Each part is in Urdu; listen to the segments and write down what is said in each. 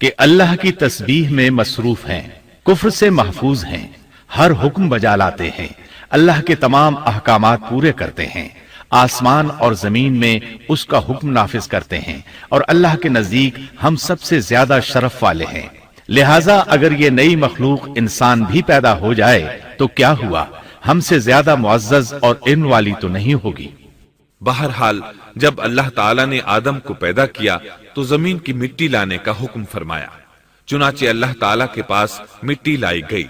کہ اللہ کی تسبیح میں مصروف ہیں، کفر سے محفوظ ہیں، ہر حکم بجا لاتے ہیں، اللہ کے تمام احکامات پورے کرتے ہیں، آسمان اور زمین میں اس کا حکم نافذ کرتے ہیں، اور اللہ کے نزدیک ہم سب سے زیادہ شرف والے ہیں۔ لہٰذا اگر یہ نئی مخلوق انسان بھی پیدا ہو جائے تو کیا ہوا، ہم سے زیادہ معزز اور علم والی تو نہیں ہوگی۔ بہرحال جب اللہ تعالیٰ نے آدم کو پیدا کیا تو زمین کی مٹی لانے کا حکم فرمایا، چنانچہ اللہ تعالیٰ کے پاس مٹی لائی گئی۔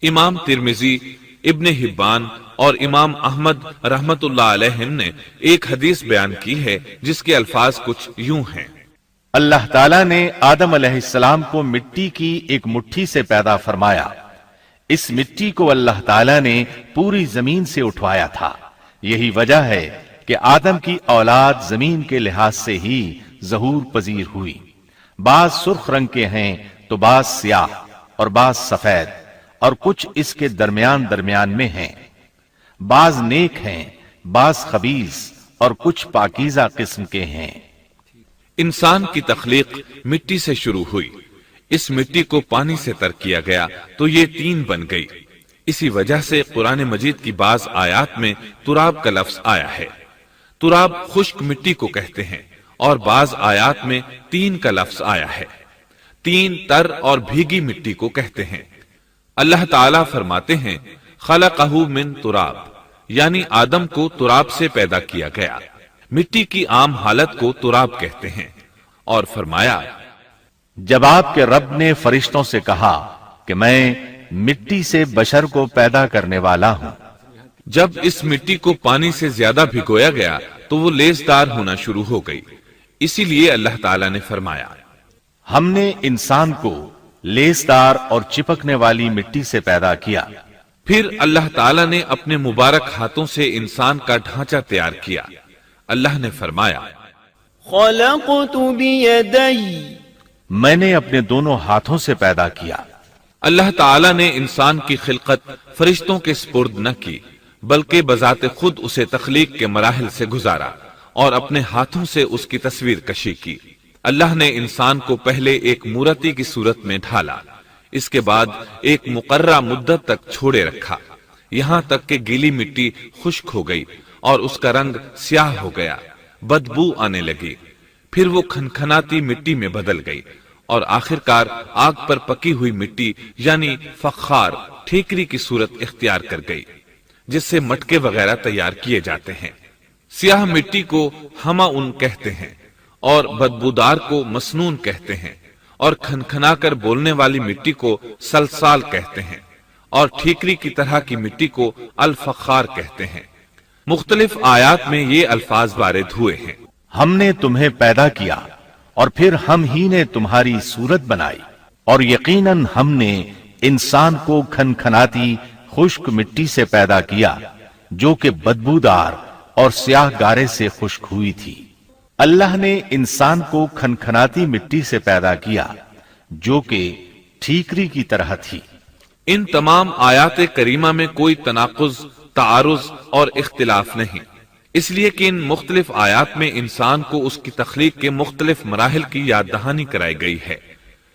امام ترمذی، ابن حبان اور امام احمد رحمت اللہ علیہم نے ایک حدیث بیان کی ہے جس کے الفاظ کچھ یوں ہیں: اللہ تعالیٰ نے آدم علیہ السلام کو مٹی کی ایک مٹھی سے پیدا فرمایا، اس مٹی کو اللہ تعالیٰ نے پوری زمین سے اٹھوایا تھا، یہی وجہ ہے کہ آدم کی اولاد زمین کے لحاظ سے ہی ظہور پذیر ہوئی۔ بعض سرخ رنگ کے ہیں تو بعض سیاہ اور بعض سفید، اور کچھ اس کے درمیان میں ہیں، بعض نیک ہیں، بعض خبیث، اور کچھ پاکیزہ قسم کے ہیں۔ انسان کی تخلیق مٹی سے شروع ہوئی، اس مٹی کو پانی سے تر کیا گیا تو یہ تین بن گئی۔ اسی وجہ سے قرآن مجید کی بعض آیات میں تراب کا لفظ آیا ہے۔ تراب خشک مٹی کو کہتے ہیں، اور بعض آیات میں تین کا لفظ آیا ہے۔ تین تر اور بھیگی مٹی کو کہتے ہیں۔ اللہ تعالیٰ فرماتے ہیں خلقہ من تراب، یعنی آدم کو تراب سے پیدا کیا گیا۔ مٹی کی عام حالت کو تراب کہتے ہیں، اور فرمایا جب آپ کے رب نے فرشتوں سے کہا کہ میں مٹی سے بشر کو پیدا کرنے والا ہوں، جب اس مٹی کو پانی سے زیادہ بھگویا گیا تو وہ لیسدار ہونا شروع ہو گئی، اسی لیے اللہ تعالیٰ نے فرمایا ہم نے انسان کو لیسدار اور چپکنے والی مٹی سے پیدا کیا۔ پھر اللہ تعالیٰ نے اپنے مبارک ہاتھوں سے انسان کا ڈھانچہ تیار کیا۔ اللہ نے فرمایا خلقت بیدی، میں نے اپنے دونوں ہاتھوں سے پیدا کیا۔ اللہ تعالیٰ نے انسان کی خلقت فرشتوں کے سپرد نہ کی، بلکہ بذات خود اسے تخلیق کے مراحل سے گزارا اور اپنے ہاتھوں سے اس کی تصویر کشی کی۔ اللہ نے انسان کو پہلے ایک مورتی کی صورت میں ڈھالا، اس کے بعد ایک مقررہ مدت تک چھوڑے رکھا، یہاں تک کہ گیلی مٹی خشک ہو گئی اور اس کا رنگ سیاہ ہو گیا، بدبو آنے لگی، پھر وہ کھنکھناتی مٹی میں بدل گئی، اور آخرکار آگ پر پکی ہوئی مٹی یعنی فخار ٹھیکری کی صورت اختیار کر گئی، جس سے مٹکے وغیرہ تیار کیے جاتے ہیں۔ سیاہ مٹی کو ہما ان کہتے ہیں، اور بدبودار کو مسنون کہتے ہیں، اور کھنکھنا کر بولنے والی مٹی کو سلسال کہتے ہیں، اور ٹھیکری کی طرح کی مٹی کو الفخار کہتے ہیں۔ مختلف آیات میں یہ الفاظ وارد ہوئے ہیں۔ ہم نے تمہیں پیدا کیا اور پھر ہم ہی نے تمہاری صورت بنائی، اور یقیناً ہم نے انسان کو کھنکھناتی خشک مٹی سے پیدا کیا جو کہ بدبودار اور سیاہ گارے سے خشک ہوئی تھی۔ اللہ نے انسان کو کھنکھناتی مٹی سے پیدا کیا جو کہ ٹھیکری کی طرح تھی۔ ان تمام آیات کریمہ میں کوئی تناقض، تعارض اور اختلاف نہیں، اس لیے کہ ان مختلف آیات میں انسان کو اس کی تخلیق کے مختلف مراحل کی یاد دہانی کرائی گئی ہے۔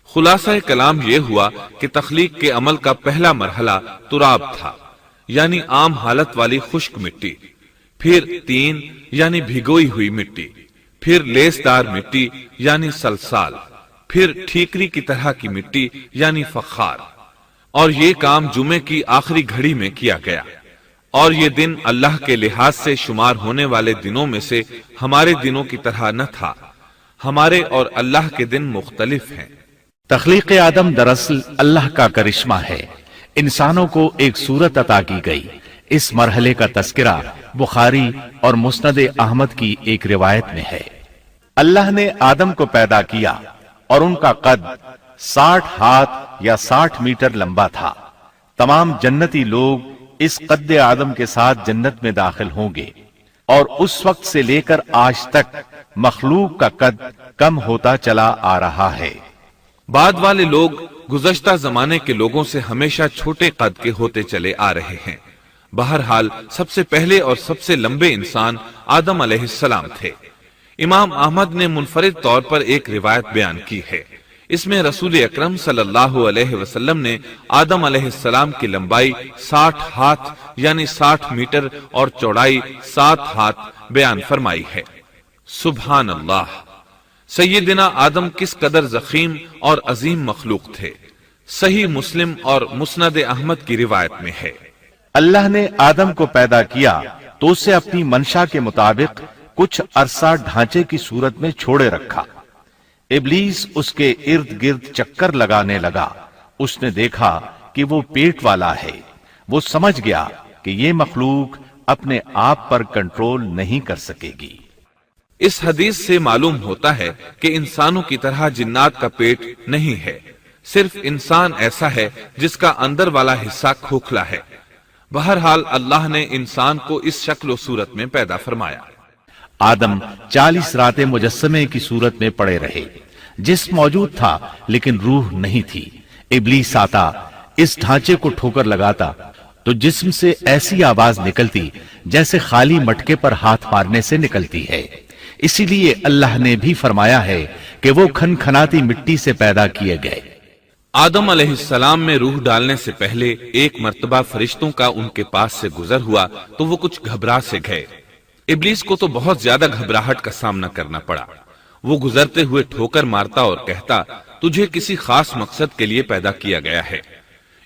خلاصہ کلام یہ ہوا کہ تخلیق کے عمل کا پہلا مرحلہ تراب تھا، یعنی عام حالت والی خشک مٹی، پھر تین یعنی بھگوئی ہوئی مٹی، پھر لیسدار مٹی یعنی سلسال، پھر ٹھیکری کی طرح کی مٹی یعنی فخار، اور یہ کام جمعے کی آخری گھڑی میں کیا گیا۔ اور یہ دن اللہ کے لحاظ سے شمار ہونے والے دنوں میں سے ہمارے دنوں کی طرح نہ تھا، ہمارے اور اللہ کے دن مختلف ہیں۔ تخلیق آدم دراصل اللہ کا کرشمہ ہے، انسانوں کو ایک صورت عطا کی گئی۔ اس مرحلے کا تذکرہ بخاری اور مسند احمد کی ایک روایت میں ہے۔ اللہ نے آدم کو پیدا کیا اور ان کا قد 60 ہاتھ یا 60 میٹر لمبا تھا۔ تمام جنتی لوگ اس قد آدم کے ساتھ جنت میں داخل ہوں گے، اور اس وقت سے لے کر آج تک مخلوق کا قد کم ہوتا چلا آ رہا ہے۔ بعد والے لوگ گزشتہ زمانے کے لوگوں سے ہمیشہ چھوٹے قد کے ہوتے چلے آ رہے ہیں۔ بہرحال سب سے پہلے اور سب سے لمبے انسان آدم علیہ السلام تھے۔ امام احمد نے منفرد طور پر ایک روایت بیان کی ہے۔ اس میں رسول اکرم صلی اللہ علیہ وسلم نے آدم علیہ السلام کی لمبائی 60 ہاتھ یعنی 60 میٹر اور چوڑائی 7 ہاتھ بیان فرمائی ہے۔ سبحان اللہ! سیدنا آدم کس قدر ضخیم اور عظیم مخلوق تھے، صحیح مسلم اور مسند احمد کی روایت میں ہے۔ اللہ نے آدم کو پیدا کیا تو اسے اپنی منشا کے مطابق کچھ عرصہ ڈھانچے کی صورت میں چھوڑے رکھا۔ ابلیس اس کے ارد گرد چکر لگانے لگا۔ اس نے دیکھا کہ وہ پیٹ والا ہے۔ وہ سمجھ گیا کہ یہ مخلوق اپنے آپ پر کنٹرول نہیں کر سکے گی۔ اس حدیث سے معلوم ہوتا ہے کہ انسانوں کی طرح جنات کا پیٹ نہیں ہے، صرف انسان ایسا ہے جس کا اندر والا حصہ کھوکھلا ہے۔ بہرحال اللہ نے انسان کو اس شکل و صورت میں پیدا فرمایا۔ آدم 40 راتیں مجسمے کی صورت میں پڑے رہے۔ جسم موجود تھا لیکن روح نہیں تھی۔ ابلیس آتا، اس ڈھانچے کو ٹھوکر لگاتا تو جسم سے ایسی آواز نکلتی جیسے خالی مٹکے پر ہاتھ مارنے سے نکلتی ہے۔ اسی لیے اللہ نے بھی فرمایا ہے کہ وہ کھنکھناتی مٹی سے پیدا کیے گئے۔ آدم علیہ السلام میں روح ڈالنے سے پہلے ایک مرتبہ فرشتوں کا ان کے پاس سے گزر ہوا تو وہ کچھ گھبرا سے گئے۔ ابلیس کو تو بہت زیادہ گھبراہٹ کا سامنا کرنا پڑا۔ وہ گزرتے ہوئے ٹھوکر مارتا اور کہتا، تجھے کسی خاص مقصد کے لیے پیدا کیا گیا ہے۔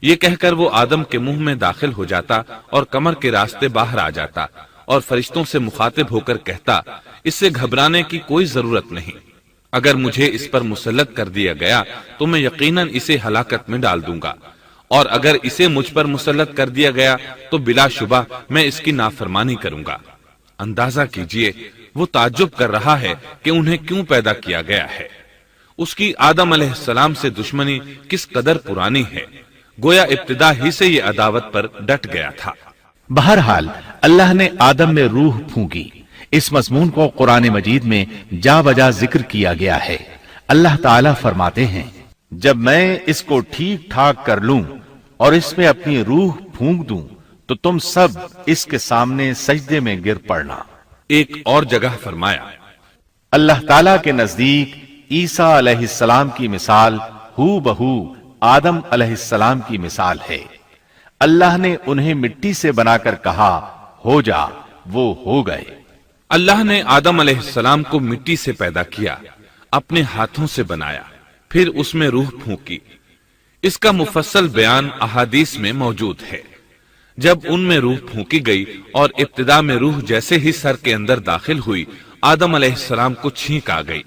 یہ کہہ کر وہ آدم کے منہ میں داخل ہو جاتا اور کمر کے راستے باہر آ جاتا اور فرشتوں سے مخاطب ہو کر کہتا، اس سے گھبرانے کی کوئی ضرورت نہیں۔ اگر مجھے اس پر مسلط کر دیا گیا تو میں یقیناً اسے ہلاکت میں ڈال دوں گا، اور اگر اسے مجھ پر مسلط کر دیا گیا تو بلا شبہ میں اس کی نافرمانی کروں گا۔ اندازہ کیجئے وہ تعجب کر رہا ہے کہ انہیں کیوں پیدا کیا گیا ہے۔ اس کی آدم علیہ السلام سے دشمنی کس قدر پرانی ہے، گویا ابتدا ہی سے یہ عداوت پر ڈٹ گیا تھا۔ بہرحال اللہ نے آدم میں روح پھونکی۔ اس مضمون کو قرآن مجید میں جا بجا ذکر کیا گیا ہے۔ اللہ تعالیٰ فرماتے ہیں، جب میں اس کو ٹھیک ٹھاک کر لوں اور اس میں اپنی روح پھونک دوں تو تم سب اس کے سامنے سجدے میں گر پڑنا۔ ایک اور جگہ فرمایا، اللہ تعالیٰ کے نزدیک عیسیٰ علیہ السلام کی مثال ہو بہو آدم علیہ السلام کی مثال ہے۔ اللہ نے انہیں مٹی سے بنا کر کہا، ہو جا، وہ ہو گئے۔ اللہ نے آدم علیہ السلام کو مٹی سے پیدا کیا، اپنے ہاتھوں سے بنایا، پھر اس میں روح پھونکی۔ اس کا مفصل بیان احادیث میں موجود ہے۔ جب ان میں روح پھونکی گئی اور ابتدا میں روح جیسے ہی سر کے اندر داخل ہوئی، آدم علیہ السلام کو چھینک آ گئی۔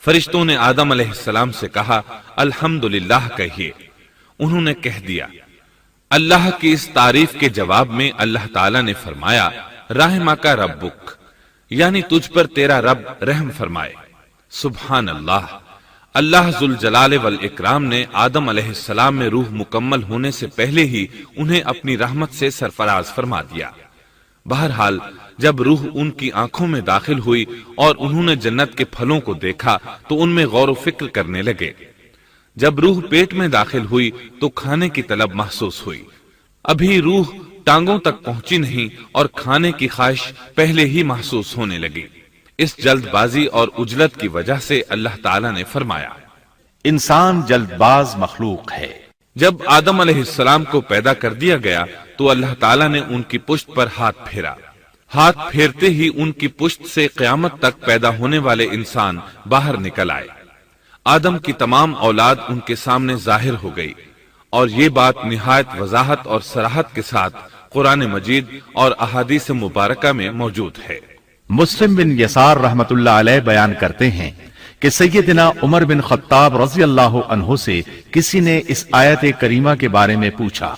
فرشتوں نے آدم علیہ السلام سے کہا، الحمدللہ کہیے۔ انہوں نے کہہ دیا۔ اللہ کی اس تعریف کے جواب میں اللہ تعالیٰ نے فرمایا، رحمک ربک، یعنی تجھ پر تیرا رب رحم فرمائے۔ سبحان اللہ! اللہ ذوالجلال والاکرام نے آدم علیہ السلام میں روح مکمل ہونے سے پہلے ہی انہیں اپنی رحمت سے سرفراز فرما دیا۔ بہرحال جب روح ان کی آنکھوں میں داخل ہوئی اور انہوں نے جنت کے پھلوں کو دیکھا تو ان میں غور و فکر کرنے لگے۔ جب روح پیٹ میں داخل ہوئی تو کھانے کی طلب محسوس ہوئی۔ ابھی روح ٹانگوں تک پہنچی نہیں اور کھانے کی خواہش پہلے ہی محسوس ہونے لگی۔ اس جلد بازی اور عجلت کی وجہ سے اللہ تعالیٰ نے فرمایا، انسان جلد باز مخلوق ہے۔ جب آدم علیہ السلام کو پیدا کر دیا گیا تو اللہ تعالیٰ نے ان کی پشت پر ہاتھ پھیرا۔ ہاتھ پھیرتے ہی ان کی پشت سے قیامت تک پیدا ہونے والے انسان باہر نکل آئے۔ آدم کی تمام اولاد ان کے سامنے ظاہر ہو گئی، اور یہ بات نہایت وضاحت اور صراحت کے ساتھ قرآن مجید اور احادیث مبارکہ میں موجود ہے۔ مسلم بن یسار رحمت اللہ علیہ بیان کرتے ہیں کہ سیدنا عمر بن خطاب رضی اللہ عنہ سے کسی نے اس آیت کریمہ کے بارے میں پوچھا،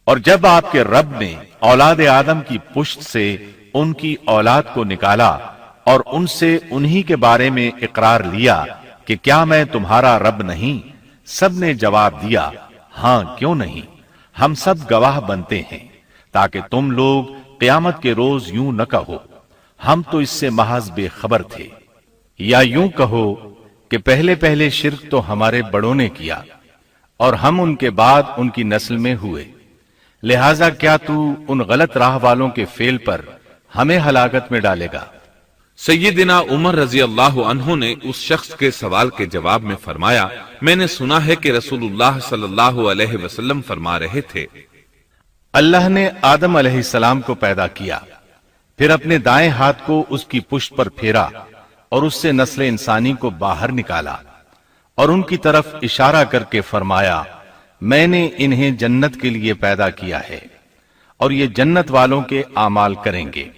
اور جب آپ کے رب نے اولاد آدم کی پشت سے ان کی اولاد کو نکالا اور ان سے انہی کے بارے میں اقرار لیا کہ کیا میں تمہارا رب نہیں، سب نے جواب دیا، ہاں کیوں نہیں، ہم سب گواہ بنتے ہیں، تاکہ تم لوگ قیامت کے روز یوں نہ کہو ہم تو اس سے محض بے خبر تھے، یا یوں کہو کہ پہلے پہلے شرک تو ہمارے بڑوں نے کیا اور ہم ان کے بعد ان کی نسل میں ہوئے، لہذا کیا تو ان غلط راہ والوں کے فعل پر ہمیں ہلاکت میں ڈالے گا۔ سیدنا عمر رضی اللہ عنہ نے اس شخص کے سوال کے جواب میں فرمایا، میں نے سنا ہے کہ رسول اللہ صلی اللہ علیہ وسلم فرما رہے تھے، اللہ نے آدم علیہ السلام کو پیدا کیا، پھر اپنے دائیں ہاتھ کو اس کی پشت پر پھیرا اور اس سے نسل انسانی کو باہر نکالا اور ان کی طرف اشارہ کر کے فرمایا، میں نے انہیں جنت کے لیے پیدا کیا ہے اور یہ جنت والوں کے اعمال کریں گے۔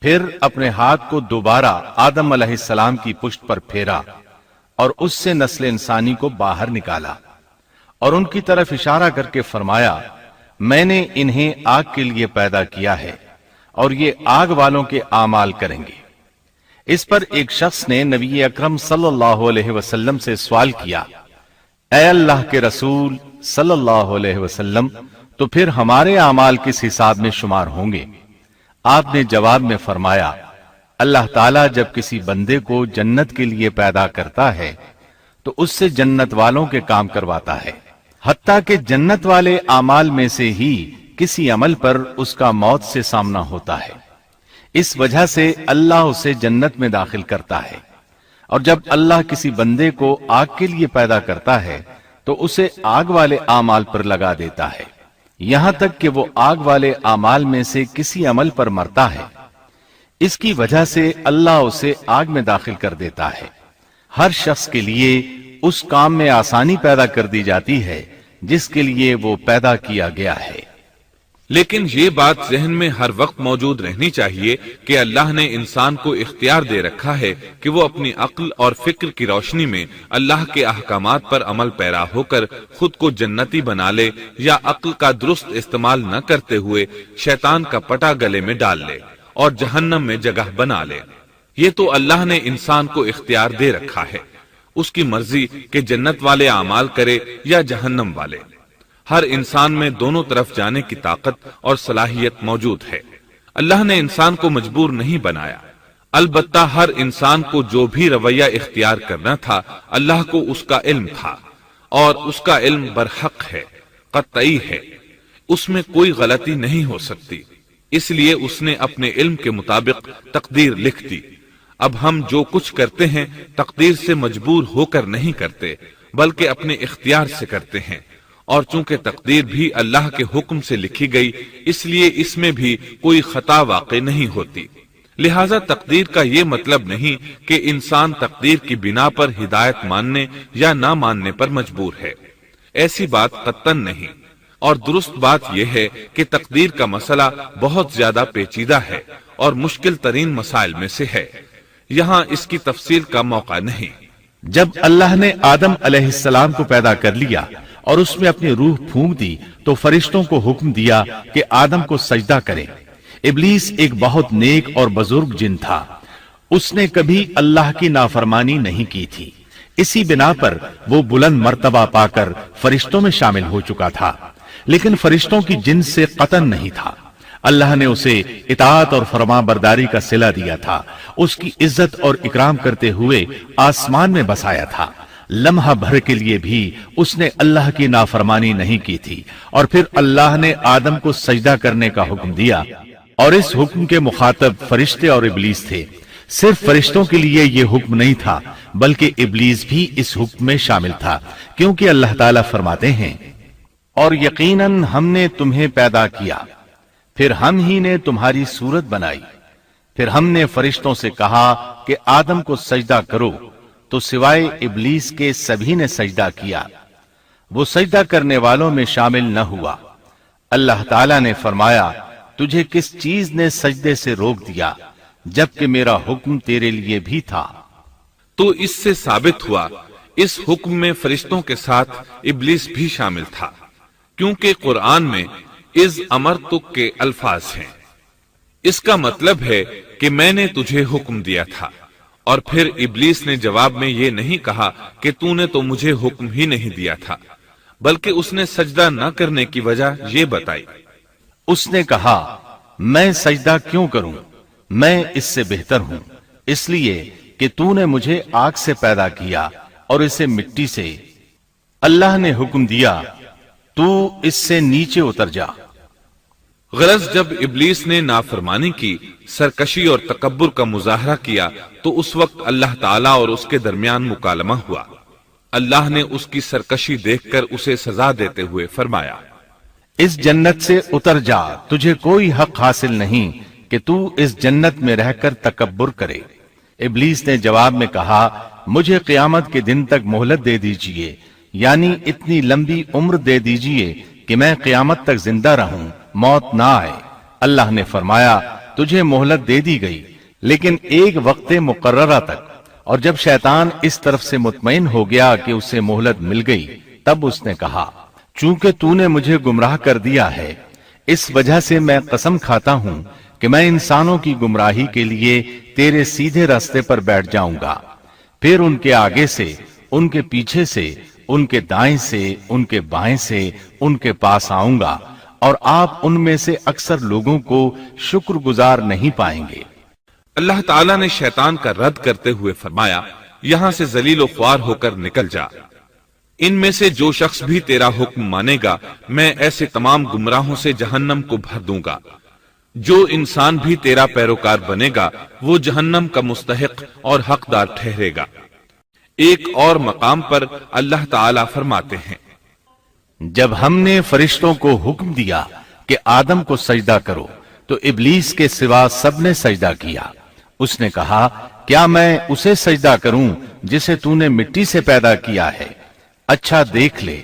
پھر اپنے ہاتھ کو دوبارہ آدم علیہ السلام کی پشت پر پھیرا اور اس سے نسل انسانی کو باہر نکالا اور ان کی طرف اشارہ کر کے فرمایا، میں نے انہیں آگ کے لیے پیدا کیا ہے اور یہ آگ والوں کے اعمال کریں گے۔ اس پر ایک شخص نے نبی اکرم صلی اللہ علیہ وسلم سے سوال کیا، اے اللہ کے رسول صلی اللہ علیہ وسلم، تو پھر ہمارے اعمال کس حساب میں شمار ہوں گے؟ آپ نے جواب میں فرمایا، اللہ تعالیٰ جب کسی بندے کو جنت کے لیے پیدا کرتا ہے تو اس سے جنت والوں کے کام کرواتا ہے، حتیٰ کہ جنت والے اعمال میں سے ہی کسی عمل پر اس کا موت سے سامنا ہوتا ہے، اس وجہ سے اللہ اسے جنت میں داخل کرتا ہے، اور جب اللہ کسی بندے کو آگ کے لیے پیدا کرتا ہے تو اسے آگ والے اعمال پر لگا دیتا ہے، یہاں تک کہ وہ آگ والے اعمال میں سے کسی عمل پر مرتا ہے، اس کی وجہ سے اللہ اسے آگ میں داخل کر دیتا ہے۔ ہر شخص کے لیے اس کام میں آسانی پیدا کر دی جاتی ہے جس کے لیے وہ پیدا کیا گیا ہے۔ لیکن یہ بات ذہن میں ہر وقت موجود رہنی چاہیے کہ اللہ نے انسان کو اختیار دے رکھا ہے کہ وہ اپنی عقل اور فکر کی روشنی میں اللہ کے احکامات پر عمل پیرا ہو کر خود کو جنتی بنا لے، یا عقل کا درست استعمال نہ کرتے ہوئے شیطان کا پٹا گلے میں ڈال لے اور جہنم میں جگہ بنا لے۔ یہ تو اللہ نے انسان کو اختیار دے رکھا ہے، اس کی مرضی کہ جنت والے اعمال کرے یا جہنم والے۔ ہر انسان میں دونوں طرف جانے کی طاقت اور صلاحیت موجود ہے۔ اللہ نے انسان کو مجبور نہیں بنایا، البتہ ہر انسان کو جو بھی رویہ اختیار کرنا تھا اللہ کو اس کا علم تھا، اور اس کا علم برحق ہے، قطعی ہے، اس میں کوئی غلطی نہیں ہو سکتی، اس لیے اس نے اپنے علم کے مطابق تقدیر لکھ دی۔ اب ہم جو کچھ کرتے ہیں تقدیر سے مجبور ہو کر نہیں کرتے، بلکہ اپنے اختیار سے کرتے ہیں، اور چونکہ تقدیر بھی اللہ کے حکم سے لکھی گئی اس لیے اس میں بھی کوئی خطا واقع نہیں ہوتی۔ لہذا تقدیر کا یہ مطلب نہیں کہ انسان تقدیر کی بنا پر ہدایت ماننے یا نہ ماننے پر مجبور ہے، ایسی بات قطعاً نہیں۔ اور درست بات یہ ہے کہ تقدیر کا مسئلہ بہت زیادہ پیچیدہ ہے اور مشکل ترین مسائل میں سے ہے، یہاں اس کی تفصیل کا موقع نہیں۔ جب اللہ نے آدم علیہ السلام کو پیدا کر لیا اور اس میں اپنی روح پھونک دی تو فرشتوں کو حکم دیا کہ آدم کو سجدہ کریں۔ ابلیس ایک بہت نیک اور بزرگ جن تھا، اس نے کبھی اللہ کی نافرمانی نہیں کی تھی، اسی بنا پر وہ بلند مرتبہ پا کر فرشتوں میں شامل ہو چکا تھا، لیکن فرشتوں کی جنس سے قطعاً نہیں تھا۔ اللہ نے اسے اطاعت اور فرما برداری کا صلہ دیا تھا، اس کی عزت اور اکرام کرتے ہوئے آسمان میں بسایا تھا، لمحہ بھر کے لیے بھی اس نے اللہ کی نافرمانی نہیں کی تھی، اور پھر اللہ نے آدم کو سجدہ کرنے کا حکم دیا، اور اس حکم کے مخاطب فرشتے اور ابلیس تھے۔ صرف فرشتوں کے لیے یہ حکم نہیں تھا بلکہ ابلیس بھی اس حکم میں شامل تھا، کیونکہ اللہ تعالیٰ فرماتے ہیں، اور یقیناً ہم نے تمہیں پیدا کیا، پھر ہم ہی نے تمہاری صورت بنائی، پھر ہم نے فرشتوں سے کہا کہ آدم کو سجدہ کرو، تو سوائے ابلیس کے سبھی نے سجدہ کیا، وہ سجدہ کرنے والوں میں شامل نہ ہوا۔ اللہ تعالیٰ نے فرمایا، تجھے کس چیز نے سجدے سے روک دیا جبکہ میرا حکم تیرے لیے بھی تھا؟ تو اس سے ثابت ہوا اس حکم میں فرشتوں کے ساتھ ابلیس بھی شامل تھا، کیونکہ قرآن میں اذ امرتک کے الفاظ ہیں۔ اس کا مطلب ہے کہ میں نے تجھے حکم دیا تھا، اور پھر ابلیس نے جواب میں یہ نہیں کہا کہ تو نے تو مجھے حکم ہی نہیں دیا تھا، بلکہ اس نے سجدہ نہ کرنے کی وجہ یہ بتائی۔ اس نے کہا، میں سجدہ کیوں کروں، میں اس سے بہتر ہوں، اس لیے کہ تو نے مجھے آگ سے پیدا کیا اور اسے مٹی سے۔ اللہ نے حکم دیا، تو اس سے نیچے اتر جا۔ غرض جب ابلیس نے نافرمانی کی، سرکشی اور تکبر کا مظاہرہ کیا تو اس وقت اللہ تعالیٰ اور اس کے درمیان مکالمہ ہوا۔ اللہ نے اس کی سرکشی دیکھ کر اسے سزا دیتے ہوئے فرمایا، اس جنت سے اتر جا، تجھے کوئی حق حاصل نہیں کہ تو اس جنت میں رہ کر تکبر کرے۔ ابلیس نے جواب میں کہا، مجھے قیامت کے دن تک مہلت دے دیجئے، یعنی اتنی لمبی عمر دے دیجئے کہ میں قیامت تک زندہ رہوں، موت نہ آئے۔ اللہ نے فرمایا، تجھے مہلت دے دی گئی، لیکن ایک وقت مقررہ تک۔ اور جب شیطان اس طرف سے مطمئن ہو گیا کہ اسے مہلت مل گئی، تب اس نے کہا، چونکہ تو نے مجھے گمراہ کر دیا ہے، اس وجہ سے میں قسم کھاتا ہوں کہ میں انسانوں کی گمراہی کے لیے تیرے سیدھے راستے پر بیٹھ جاؤں گا، پھر ان کے آگے سے، ان کے پیچھے سے، ان کے دائیں سے، ان کے بائیں سے، ان کے پاس آؤں گا، اور آپ ان میں سے اکثر لوگوں کو شکر گزار نہیں پائیں گے۔ اللہ تعالیٰ نے شیطان کا رد کرتے ہوئے فرمایا، یہاں سے ذلیل و خوار ہو کر نکل جا۔ ان میں سے جو شخص بھی تیرا حکم مانے گا، میں ایسے تمام گمراہوں سے جہنم کو بھر دوں گا۔ جو انسان بھی تیرا پیروکار بنے گا، وہ جہنم کا مستحق اور حقدار ٹھہرے گا۔ ایک اور مقام پر اللہ تعالیٰ فرماتے ہیں، جب ہم نے فرشتوں کو حکم دیا کہ آدم کو سجدہ کرو تو ابلیس کے سوا سب نے سجدہ کیا۔ اس نے کہا، کیا میں اسے سجدہ کروں جسے تو نے مٹی سے پیدا کیا ہے؟ اچھا دیکھ لے،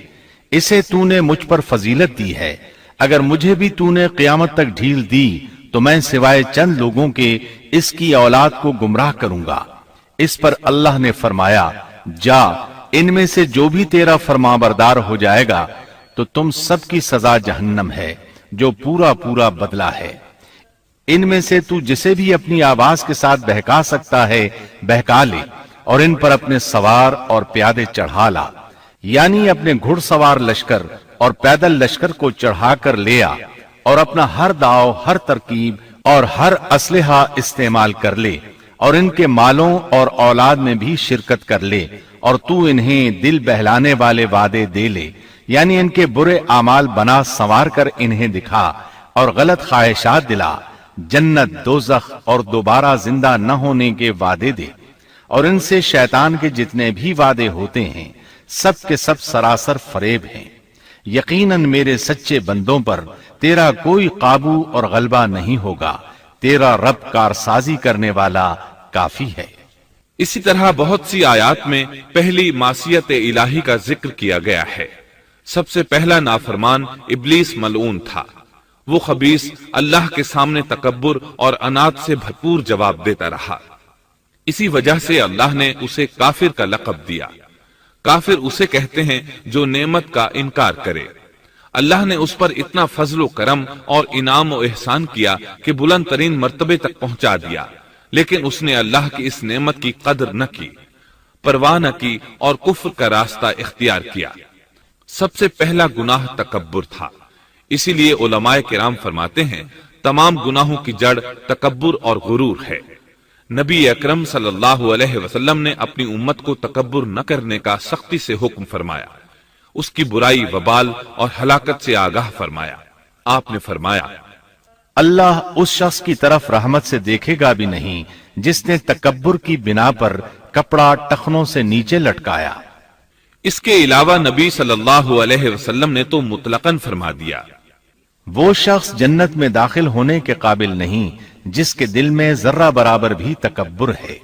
اسے تو نے مجھ پر فضیلت دی ہے، اگر مجھے بھی تو نے قیامت تک ڈھیل دی تو میں سوائے چند لوگوں کے اس کی اولاد کو گمراہ کروں گا۔ اس پر اللہ نے فرمایا، جا، ان میں سے جو بھی تیرا فرمانبردار ہو جائے گا تو تم سب کی سزا جہنم ہے، جو پورا پورا بدلہ ہے۔ ان میں سے تو جسے بھی اپنی آواز کے ساتھ بہکا سکتا ہے بہکا لے، اور ان پر اپنے سوار اور پیادے چڑھا لا، یعنی اپنے گھڑ سوار لشکر اور پیدل لشکر کو چڑھا کر لے آ، اور اپنا ہر داؤ، ہر ترکیب اور ہر اسلحہ استعمال کر لے، اور ان کے مالوں اور اولاد میں بھی شرکت کر لے، اور تو انہیں دل بہلانے والے وعدے دے لے، یعنی ان کے برے اعمال بنا سنوار کر انہیں دکھا، اور غلط خواہشات دلا، جنت، دوزخ اور دوبارہ زندہ نہ ہونے کے وعدے دے، اور ان سے شیطان کے جتنے بھی وعدے ہوتے ہیں سب کے سب سراسر فریب ہیں۔ یقیناً میرے سچے بندوں پر تیرا کوئی قابو اور غلبہ نہیں ہوگا، تیرا رب کارسازی کرنے والا کافی ہے۔ اسی طرح بہت سی آیات میں پہلی معصیت الہی کا ذکر کیا گیا ہے۔ سب سے پہلا نافرمان ابلیس ملعون تھا۔ وہ خبیث اللہ کے سامنے تکبر اور انات سے بھرپور جواب دیتا رہا۔ اسی وجہ سے اللہ نے اسے کافر کا لقب دیا۔ کافر اسے کہتے ہیں جو نعمت کا انکار کرے۔ اللہ نے اس پر اتنا فضل و کرم اور انعام و احسان کیا کہ بلند ترین مرتبے تک پہنچا دیا، لیکن اس نے اللہ کی اس نعمت کی قدر نہ کی، پرواہ نہ کی اور کفر کا راستہ اختیار کیا۔ سب سے پہلا گناہ تکبر تھا۔ اسی لیے علماء کرام فرماتے ہیں، تمام گناہوں کی جڑ تکبر اور غرور ہے۔ نبی اکرم صلی اللہ علیہ وسلم نے اپنی امت کو تکبر نہ کرنے کا سختی سے حکم فرمایا، اس کی برائی، وبال اور ہلاکت سے آگاہ فرمایا۔ آپ نے فرمایا، اللہ اس شخص کی طرف رحمت سے دیکھے گا بھی نہیں جس نے تکبر کی بنا پر کپڑا ٹخنوں سے نیچے لٹکایا۔ اس کے علاوہ نبی صلی اللہ علیہ وسلم نے تو مطلقاً فرما دیا، وہ شخص جنت میں داخل ہونے کے قابل نہیں جس کے دل میں ذرہ برابر بھی تکبر ہے۔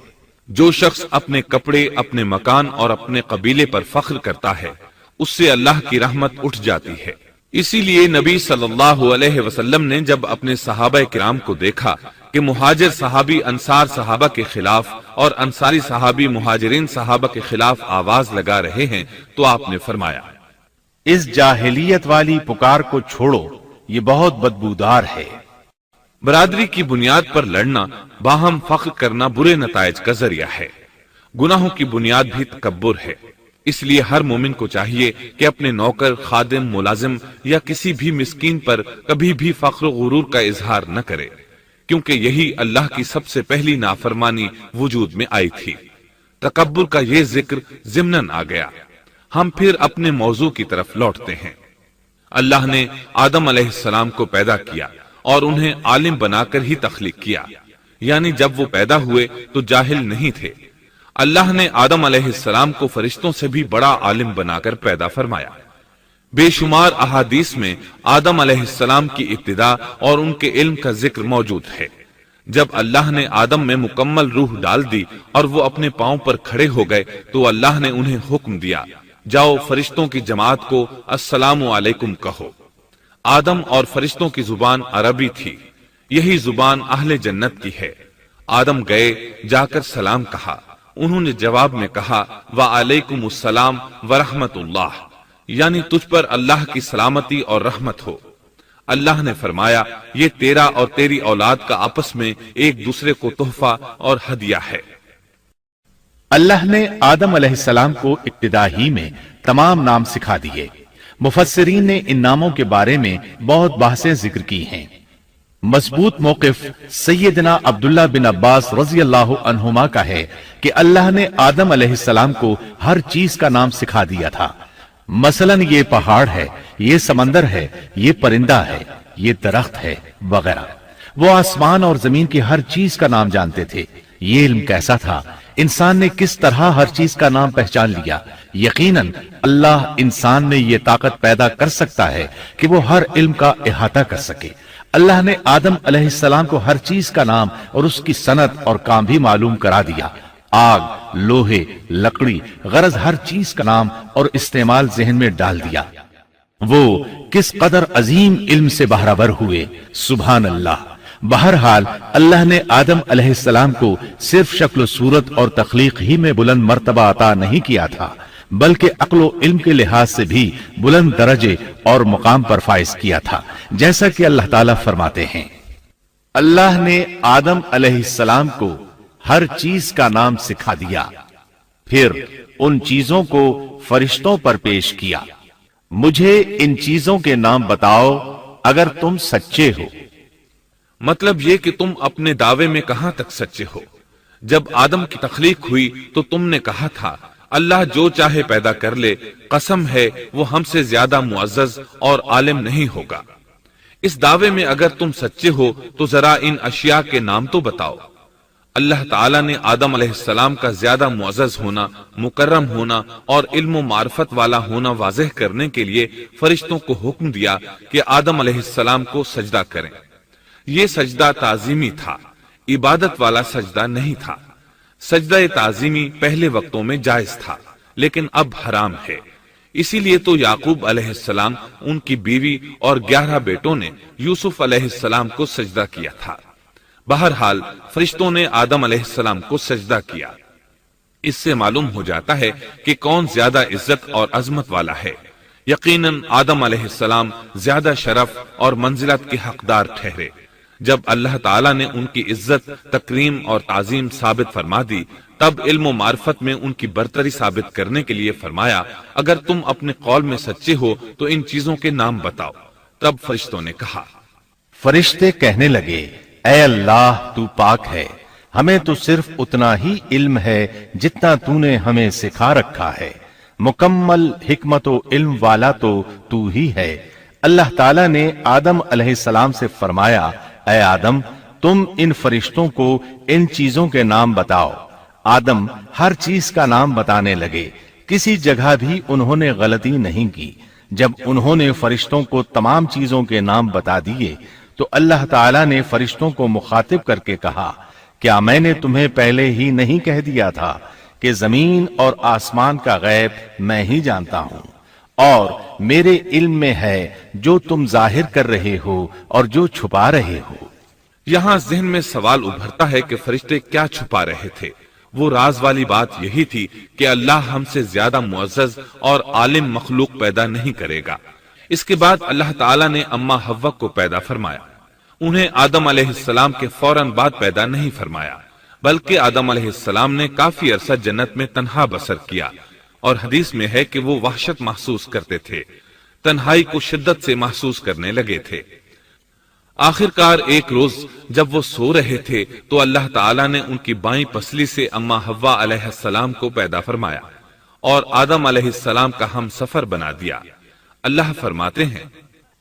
جو شخص اپنے کپڑے، اپنے مکان اور اپنے قبیلے پر فخر کرتا ہے، اس سے اللہ کی رحمت اٹھ جاتی ہے۔ اسی لیے نبی صلی اللہ علیہ وسلم نے جب اپنے صحابہ کرام کو دیکھا کہ مہاجر صحابی انصار صحابہ کے خلاف اور انصاری صحابی مہاجرین صحابہ کے خلاف آواز لگا رہے ہیں تو آپ نے فرمایا، اس جاہلیت والی پکار کو چھوڑو، یہ بہت بدبودار ہے۔ برادری کی بنیاد پر لڑنا، باہم فخر کرنا برے نتائج کا ذریعہ ہے۔ گناہوں کی بنیاد بھی تکبر ہے۔ اس لیے ہر مومن کو چاہیے کہ اپنے نوکر، خادم، ملازم یا کسی بھی مسکین پر کبھی بھی فخر و غرور کا اظہار نہ کرے، کیونکہ یہی اللہ کی سب سے پہلی نافرمانی وجود میں آئی تھی۔ تکبر کا یہ ذکر ضمناً آ گیا۔ ہم پھر اپنے موضوع کی طرف لوٹتے ہیں۔ اللہ نے آدم علیہ السلام کو پیدا کیا اور انہیں عالم بنا کر ہی تخلیق کیا، یعنی جب وہ پیدا ہوئے تو جاہل نہیں تھے۔ اللہ نے آدم علیہ السلام کو فرشتوں سے بھی بڑا عالم بنا کر پیدا فرمایا۔ بے شمار احادیث میں آدم علیہ السلام کی ابتدا اور ان کے علم کا ذکر موجود ہے۔ جب اللہ نے آدم میں مکمل روح ڈال دی اور وہ اپنے پاؤں پر کھڑے ہو گئے تو اللہ نے انہیں حکم دیا، جاؤ فرشتوں کی جماعت کو السلام علیکم کہو۔ آدم اور فرشتوں کی زبان عربی تھی، یہی زبان اہل جنت کی ہے۔ آدم گئے، جا کر سلام کہا، انہوں نے جواب میں کہا وعلیکم السلام ورحمت اللہ، یعنی تجھ پر اللہ کی سلامتی اور رحمت ہو۔ اللہ نے فرمایا یہ تیرا اور تیری اولاد کا آپس میں ایک دوسرے کو تحفہ اور ہدیہ ہے۔ اللہ نے آدم علیہ السلام کو ابتدا ہی میں تمام نام سکھا دیے۔ مفسرین نے ان ناموں کے بارے میں بہت بحثیں ذکر کی ہیں۔ مضبوط موقف سیدنا عبداللہ بن عباس رضی اللہ عنہما کا ہے کہ اللہ نے آدم علیہ السلام کو ہر چیز کا نام سکھا دیا تھا۔ مثلا یہ پہاڑ ہے، یہ سمندر ہے، یہ پرندہ ہے، یہ درخت ہے وغیرہ۔ وہ آسمان اور زمین کی ہر چیز کا نام جانتے تھے۔ یہ علم کیسا تھا، انسان نے کس طرح ہر چیز کا نام پہچان لیا۔ یقیناً اللہ انسان میں یہ طاقت پیدا کر سکتا ہے کہ وہ ہر علم کا احاطہ کر سکے۔ اللہ نے آدم علیہ السلام کو ہر چیز کا نام اور اس کی صنعت اور کام بھی معلوم کرا دیا۔ آگ، لوہے، لکڑی، غرض ہر چیز کا نام اور استعمال ذہن میں ڈال دیا۔ وہ کس قدر عظیم علم سے بہرور ہوئے، سبحان اللہ۔ بہرحال اللہ نے آدم علیہ السلام کو صرف شکل و صورت اور تخلیق ہی میں بلند مرتبہ عطا نہیں کیا تھا، بلکہ عقل و علم کے لحاظ سے بھی بلند درجے اور مقام پر فائز کیا تھا، جیسا کہ اللہ تعالیٰ فرماتے ہیں اللہ نے آدم علیہ السلام کو ہر چیز کا نام سکھا دیا، پھر ان چیزوں کو فرشتوں پر پیش کیا۔ مجھے ان چیزوں کے نام بتاؤ اگر تم سچے ہو۔ مطلب یہ کہ تم اپنے دعوے میں کہاں تک سچے ہو۔ جب آدم کی تخلیق ہوئی تو تم نے کہا تھا اللہ جو چاہے پیدا کر لے، قسم ہے وہ ہم سے زیادہ معزز اور عالم نہیں ہوگا۔ اس دعوے میں اگر تم سچے ہو تو ذرا ان اشیاء کے نام تو بتاؤ۔ اللہ تعالیٰ نے آدم علیہ السلام کا زیادہ معزز ہونا، مکرم ہونا اور علم و معرفت والا ہونا واضح کرنے کے لیے فرشتوں کو حکم دیا کہ آدم علیہ السلام کو سجدہ کریں۔ یہ سجدہ تعظیمی تھا، عبادت والا سجدہ نہیں تھا۔ سجدہ تعظیمی پہلے وقتوں میں جائز تھا، لیکن اب حرام ہے۔ اسی لیے تو یعقوب علیہ السلام، ان کی بیوی اور 11 بیٹوں نے یوسف علیہ السلام کو سجدہ کیا تھا۔ بہرحال فرشتوں نے آدم علیہ السلام کو سجدہ کیا۔ اس سے معلوم ہو جاتا ہے کہ کون زیادہ عزت اور عظمت والا ہے۔ یقیناً آدم علیہ السلام زیادہ شرف اور منزلت کے حقدار ٹھہرے۔ جب اللہ تعالیٰ نے ان کی عزت، تکریم اور تعظیم ثابت فرما دی، تب علم و معرفت میں ان کی برتری ثابت کرنے کے لیے فرمایا اگر تم اپنے قول میں سچے ہو تو ان چیزوں کے نام بتاؤ۔ تب فرشتوں نے کہا، فرشتے کہنے لگے اے اللہ تو پاک ہے، ہمیں تو صرف اتنا ہی علم ہے جتنا تو نے ہمیں سکھا رکھا ہے، مکمل حکمت و علم والا تو ہی ہے۔ اللہ تعالیٰ نے آدم علیہ السلام سے فرمایا اے آدم تم ان فرشتوں کو ان چیزوں کے نام بتاؤ۔ آدم ہر چیز کا نام بتانے لگے، کسی جگہ بھی انہوں نے غلطی نہیں کی۔ جب انہوں نے فرشتوں کو تمام چیزوں کے نام بتا دیے تو اللہ تعالیٰ نے فرشتوں کو مخاطب کر کے کہا کیا میں نے تمہیں پہلے ہی نہیں کہہ دیا تھا کہ زمین اور آسمان کا غیب میں ہی جانتا ہوں، اور میرے علم میں ہے جو تم ظاہر کر رہے ہو اور جو چھپا رہے ہو۔ یہاں ذہن میں سوال ابھرتا ہے کہ فرشتے کیا چھپا رہے تھے۔ وہ راز والی بات یہی تھی کہ اللہ ہم سے زیادہ معزز اور عالم مخلوق پیدا نہیں کرے گا۔ اس کے بعد اللہ تعالیٰ نے اما حوا کو پیدا فرمایا۔ انہیں آدم علیہ السلام کے فوراً بعد پیدا نہیں فرمایا، بلکہ آدم علیہ السلام نے کافی عرصہ جنت میں تنہا بسر کیا، اور حدیث میں ہے کہ وہ وحشت محسوس کرتے تھے، تنہائی کو شدت سے محسوس کرنے لگے تھے۔ آخر کار ایک روز جب وہ سو رہے تھے تو اللہ تعالیٰ نے ان کی بائیں پسلی سے اما حوا علیہ السلام کو پیدا فرمایا اور آدم علیہ السلام کا ہم سفر بنا دیا۔ اللہ فرماتے ہیں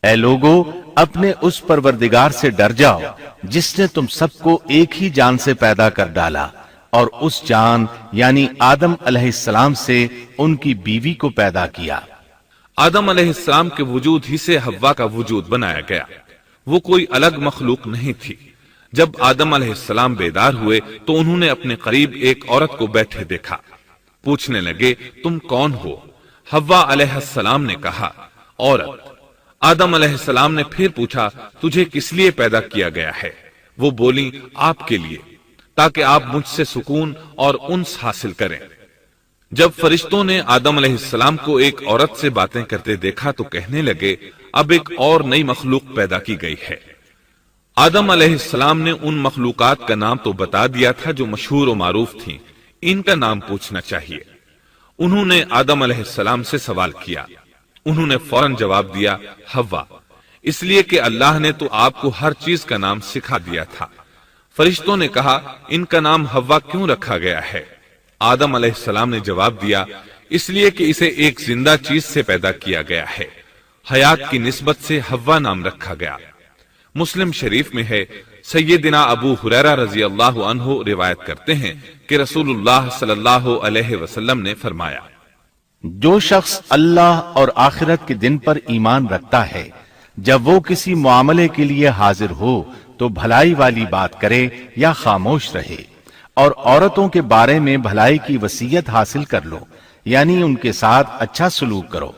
اے لوگو اپنے اس پروردگار سے ڈر جاؤ جس نے تم سب کو ایک ہی جان سے پیدا کر ڈالا اور اس جان یعنی آدم علیہ السلام سے ان کی بیوی کو پیدا کیا۔ آدم علیہ السلام کے وجود ہی سے حوا کا وجود بنایا گیا، وہ کوئی الگ مخلوق نہیں تھی۔ جب آدم علیہ السلام بیدار ہوئے تو انہوں نے اپنے قریب ایک عورت کو بیٹھے دیکھا، پوچھنے لگے تم کون ہو؟ حوا علیہ السلام نے کہا عورت۔ آدم علیہ السلام نے پھر پوچھا تجھے کس لیے پیدا کیا گیا ہے؟ وہ بولی آپ کے لیے، تاکہ آپ مجھ سے سکون اور انس حاصل کریں۔ جب فرشتوں نے آدم علیہ السلام کو ایک عورت سے باتیں کرتے دیکھا تو کہنے لگے اب ایک اور نئی مخلوق پیدا کی گئی ہے۔ آدم علیہ السلام نے ان مخلوقات کا نام تو بتا دیا تھا جو مشہور و معروف تھیں، ان کا نام پوچھنا چاہیے۔ انہوں نے آدم علیہ السلام سے سوال کیا، انہوں نے فوراً جواب دیا حوا، اس لیے کہ اللہ نے تو آپ کو ہر چیز کا نام سکھا دیا تھا۔ فرشتوں نے کہا ان کا نام حوا کیوں رکھا گیا ہے؟ آدم علیہ السلام نے جواب دیا اس لیے کہ اسے ایک زندہ چیز سے پیدا کیا گیا ہے، حیات کی نسبت سے حوا نام رکھا گیا۔ مسلم شریف میں ہے، سیدنا ابو ہریرہ رضی اللہ عنہ روایت کرتے ہیں کہ رسول اللہ صلی اللہ علیہ وسلم نے فرمایا جو شخص اللہ اور آخرت کے دن پر ایمان رکھتا ہے، جب وہ کسی معاملے کے لیے حاضر ہو تو بھلائی والی بات کرے یا خاموش رہے، اور عورتوں کے بارے میں بھلائی کی وصیت حاصل کر لو، یعنی ان کے ساتھ اچھا سلوک کرو،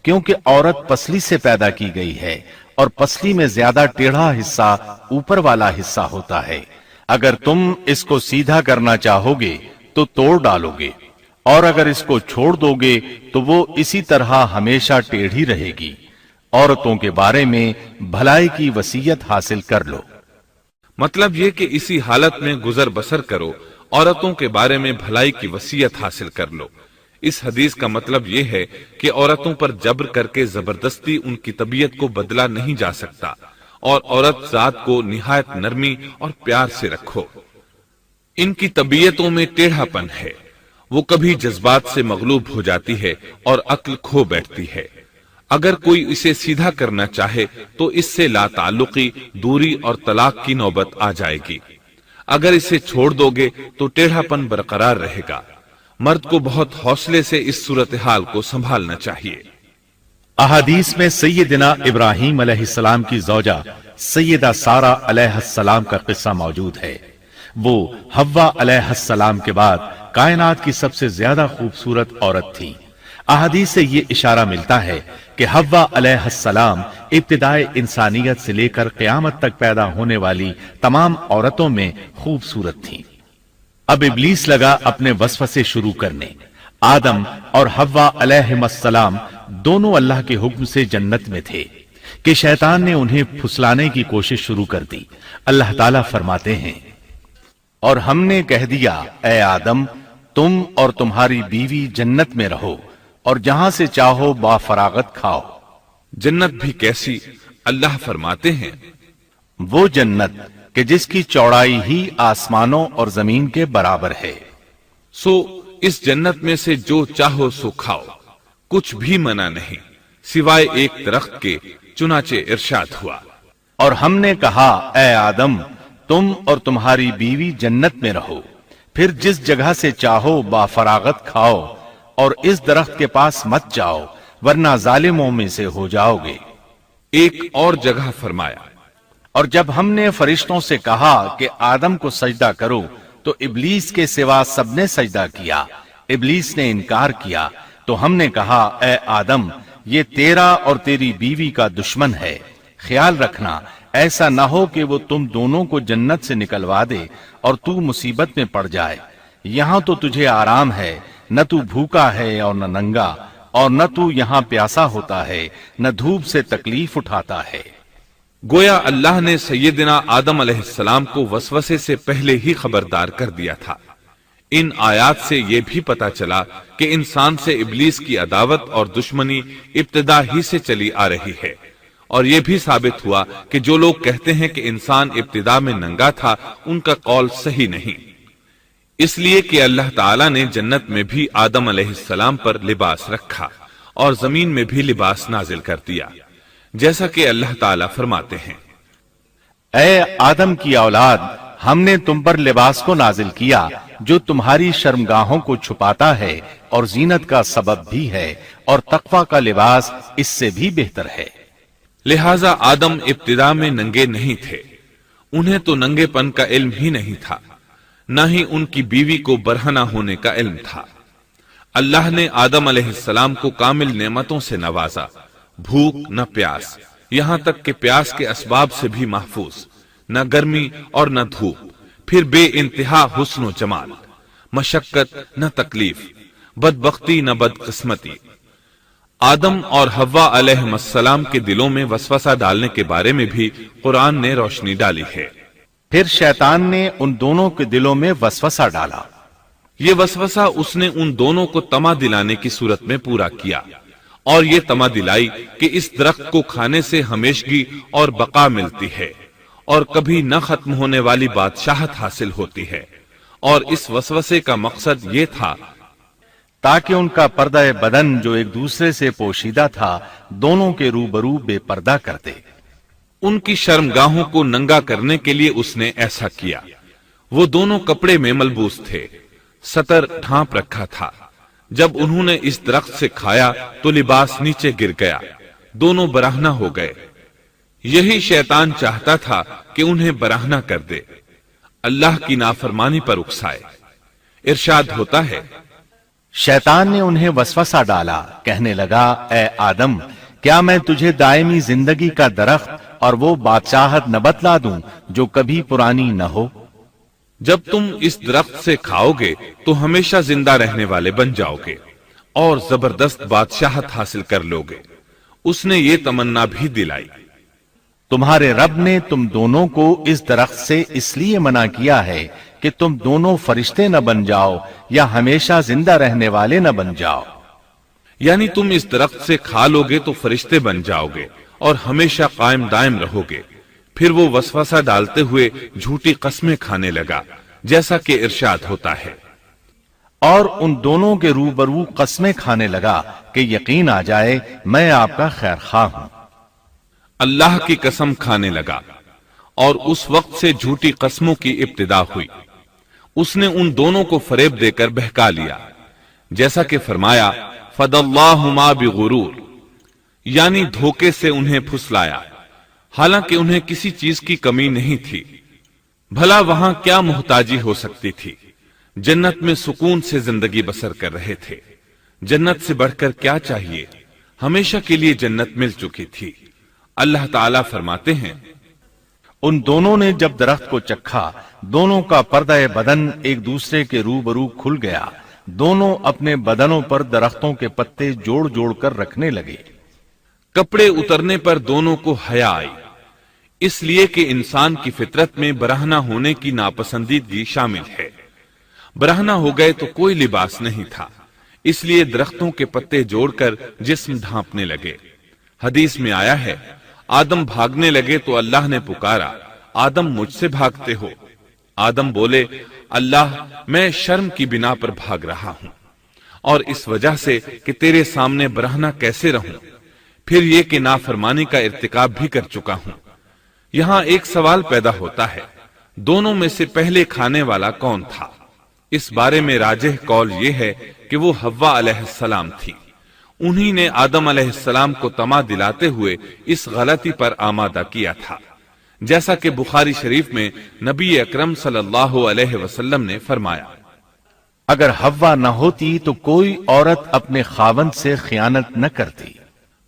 کیونکہ عورت پسلی سے پیدا کی گئی ہے اور پسلی میں زیادہ ٹیڑھا حصہ اوپر والا حصہ ہوتا ہے۔ اگر تم اس کو سیدھا کرنا چاہو گے تو توڑ ڈالو گے، اور اگر اس کو چھوڑ دو گے تو وہ اسی طرح ہمیشہ ٹیڑھی رہے گی۔ عورتوں کے بارے میں بھلائی کی وصیت حاصل کر لو۔ مطلب یہ کہ اسی حالت میں گزر بسر کرو، عورتوں کے بارے میں بھلائی کی وصیت حاصل کر لو۔ اس حدیث کا مطلب یہ ہے کہ عورتوں پر جبر کر کے زبردستی ان کی طبیعت کو بدلا نہیں جا سکتا، اور عورت ذات کو نہایت نرمی اور پیار سے رکھو۔ ان کی طبیعتوں میں ٹیڑھا پن ہے، وہ کبھی جذبات سے مغلوب ہو جاتی ہے اور عقل کھو بیٹھتی ہے۔ اگر کوئی اسے سیدھا کرنا چاہے تو اس سے لا تعلقی، دوری اور طلاق کی نوبت آ جائے گی۔ اگر اسے چھوڑ دو گے تو ٹیڑھا پن برقرار رہے گا۔ مرد کو بہت حوصلے سے اس صورتحال کو سنبھالنا چاہیے۔ احادیث میں سیدنا ابراہیم علیہ السلام کی زوجہ سیدہ سارہ علیہ السلام کا قصہ موجود ہے۔ وہ حوا علیہ السلام کے بعد کائنات کی سب سے زیادہ خوبصورت عورت تھی۔ احادیث سے یہ اشارہ ملتا ہے کہ حوا علیہ السلام ابتدائے انسانیت سے لے کر قیامت تک پیدا ہونے والی تمام عورتوں میں خوبصورت تھیں۔ اب ابلیس لگا اپنے وسوسے شروع کرنے۔ آدم اور حوا علیہ السلام دونوں اللہ کے حکم سے جنت میں تھے کہ شیطان نے انہیں پھسلانے کی کوشش شروع کر دی۔ اللہ تعالیٰ فرماتے ہیں اور ہم نے کہہ دیا اے آدم تم اور تمہاری بیوی جنت میں رہو اور جہاں سے چاہو با فراغت کھاؤ۔ جنت بھی کیسی؟ اللہ فرماتے ہیں وہ جنت کہ جس کی چوڑائی ہی آسمانوں اور زمین کے برابر ہے۔ سو اس جنت میں سے جو چاہو سو کھاؤ، کچھ بھی منع نہیں سوائے ایک درخت کے، چنانچہ ارشاد ہوا اور ہم نے کہا اے آدم تم اور تمہاری بیوی جنت میں رہو، پھر جس جگہ سے چاہو با فراغت کھاؤ اور اس درخت کے پاس مت جاؤ ورنہ ظالموں میں سے ہو جاؤ گے۔ ایک اور جگہ فرمایا اور جب ہم نے فرشتوں سے کہا کہ آدم کو سجدہ کرو تو ابلیس کے سوا سب نے سجدہ کیا۔ ابلیس نے انکار کیا تو ہم نے کہا اے آدم یہ تیرا اور تیری بیوی کا دشمن ہے، خیال رکھنا ایسا نہ ہو کہ وہ تم دونوں کو جنت سے نکلوا دے اور تو مصیبت میں پڑ جائے۔ یہاں تو تجھے آرام ہے، نہ تو بھوکا ہے اور نہ ننگا، اور نہ تو یہاں پیاسا ہوتا ہے، نہ دھوپ سے تکلیف اٹھاتا ہے۔ گویا اللہ نے سیدنا آدم علیہ السلام کو وسوسے سے پہلے ہی خبردار کر دیا تھا۔ ان آیات سے یہ بھی پتا چلا کہ انسان سے ابلیس کی عداوت اور دشمنی ابتدا ہی سے چلی آ رہی ہے، اور یہ بھی ثابت ہوا کہ جو لوگ کہتے ہیں کہ انسان ابتدا میں ننگا تھا ان کا قول صحیح نہیں، اس لیے کہ اللہ تعالیٰ نے جنت میں بھی آدم علیہ السلام پر لباس رکھا اور زمین میں بھی لباس نازل کر دیا۔ جیسا کہ اللہ تعالیٰ فرماتے ہیں، اے آدم کی اولاد، ہم نے تم پر لباس کو نازل کیا جو تمہاری شرمگاہوں کو چھپاتا ہے اور زینت کا سبب بھی ہے، اور تقوی کا لباس اس سے بھی بہتر ہے۔ لہذا آدم ابتدا میں ننگے نہیں تھے، انہیں تو ننگے پن کا علم ہی نہیں تھا، نہ ہی ان کی بیوی کو برہنہ ہونے کا علم تھا۔ اللہ نے آدم علیہ السلام کو کامل نعمتوں سے نوازا، بھوک نہ پیاس، یہاں تک کہ پیاس کے اسباب سے بھی محفوظ، نہ گرمی اور نہ دھوپ، پھر بے انتہا حسن و جمال، مشقت نہ تکلیف، بدبختی نہ بدقسمتی۔ آدم اور حوا علیہ السلام کے دلوں میں وسوسہ ڈالنے کے بارے میں بھی قرآن نے روشنی ڈالی ہے۔ پھر شیطان نے ان دونوں کے دلوں میں وسوسہ ڈالا۔ یہ وسوسہ اس نے ان دونوں کو طمع دلانے کی صورت میں پورا کیا، اور یہ طمع دلائی کہ اس درخت کو کھانے سے ہمیشگی اور بقا ملتی ہے، اور کبھی نہ ختم ہونے والی بادشاہت حاصل ہوتی ہے، اور اس وسوسے کا مقصد یہ تھا تاکہ ان کا پردہ بدن جو ایک دوسرے سے پوشیدہ تھا دونوں کے روبرو بے پردہ کر دے۔ ان کی شرمگاہوں کو ننگا کرنے کے لیے اس نے ایسا کیا۔ وہ دونوں کپڑے میں ملبوس تھے، ستر ڈھانپ رکھا تھا۔ جب انہوں نے اس درخت سے کھایا تو لباس نیچے گر گیا، دونوں برہنہ ہو گئے۔ یہی شیطان چاہتا تھا کہ انہیں برہنہ کر دے، اللہ کی نافرمانی پر اکسائے۔ ارشاد ہوتا ہے، شیطان نے انہیں وسوسہ ڈالا، کہنے لگا، اے آدم، کیا میں تجھے دائمی زندگی کا درخت اور وہ بادشاہت نہ بتلا دوں جو کبھی پرانی نہ ہو؟ جب تم اس درخت سے کھاؤ گے تو ہمیشہ زندہ رہنے والے بن جاؤ گے اور زبردست بادشاہت حاصل کر لو گے۔ اس نے یہ تمنا بھی دلائی۔ تمہارے رب نے تم دونوں کو اس درخت سے اس لیے منع کیا ہے کہ تم دونوں فرشتے نہ بن جاؤ یا ہمیشہ زندہ رہنے والے نہ بن جاؤ۔ یعنی تم اس درخت سے کھا لو گے تو فرشتے بن جاؤ گے اور ہمیشہ قائم دائم رہو گے۔ پھر وہ وسوسہ ڈالتے ہوئے جھوٹی قسمیں کھانے لگا، جیسا کہ ارشاد ہوتا ہے، اور ان دونوں کے روبرو قسمیں کھانے لگا کہ یقین آ جائے میں آپ کا خیر خواہ ہوں۔ اللہ کی قسم کھانے لگا، اور اس وقت سے جھوٹی قسموں کی ابتدا ہوئی۔ اس نے ان دونوں کو فریب دے کر بہکا لیا، جیسا کہ فرمایا، فَدَلَّاهُمَا بِغُرُورٍ، یعنی دھوکے سے انہیں پھسلایا، حالانکہ انہیں کسی چیز کی کمی نہیں تھی۔ بھلا وہاں کیا محتاجی ہو سکتی تھی؟ جنت میں سکون سے زندگی بسر کر رہے تھے۔ جنت سے بڑھ کر کیا چاہیے؟ ہمیشہ کے لیے جنت مل چکی تھی۔ اللہ تعالیٰ فرماتے ہیں، ان دونوں نے جب درخت کو چکھا، دونوں کا پردہ بدن ایک دوسرے کے روبرو کھل گیا، دونوں اپنے بدنوں پر درختوں کے پتے جوڑ جوڑ کر رکھنے لگے۔ کپڑے اترنے پر دونوں کو حیا آئی، اس لیے کہ انسان کی فطرت میں برہنہ ہونے کی ناپسندیدگی شامل ہے۔ برہنہ ہو گئے تو کوئی لباس نہیں تھا، اس لیے درختوں کے پتے جوڑ کر جسم ڈھانپنے لگے۔ حدیث میں آیا ہے، آدم بھاگنے لگے تو اللہ نے پکارا، آدم مجھ سے بھاگتے ہو؟ آدم بولے، اللہ میں شرم کی بنا پر بھاگ رہا ہوں، اور اس وجہ سے کہ تیرے سامنے برہنہ کیسے رہوں، پھر یہ کہ نافرمانی کا ارتکاب بھی کر چکا ہوں۔ یہاں ایک سوال پیدا ہوتا ہے، دونوں میں سے پہلے کھانے والا کون تھا؟ اس بارے میں راجح قول یہ ہے کہ وہ حوا علیہ السلام تھی۔ انہی نے آدم علیہ السلام کو طمع دلاتے ہوئے اس غلطی پر آمادہ کیا تھا، جیسا کہ بخاری شریف میں نبی اکرم صلی اللہ علیہ وسلم نے فرمایا، اگر حوا نہ ہوتی تو کوئی عورت اپنے خاوند سے خیانت نہ کرتی۔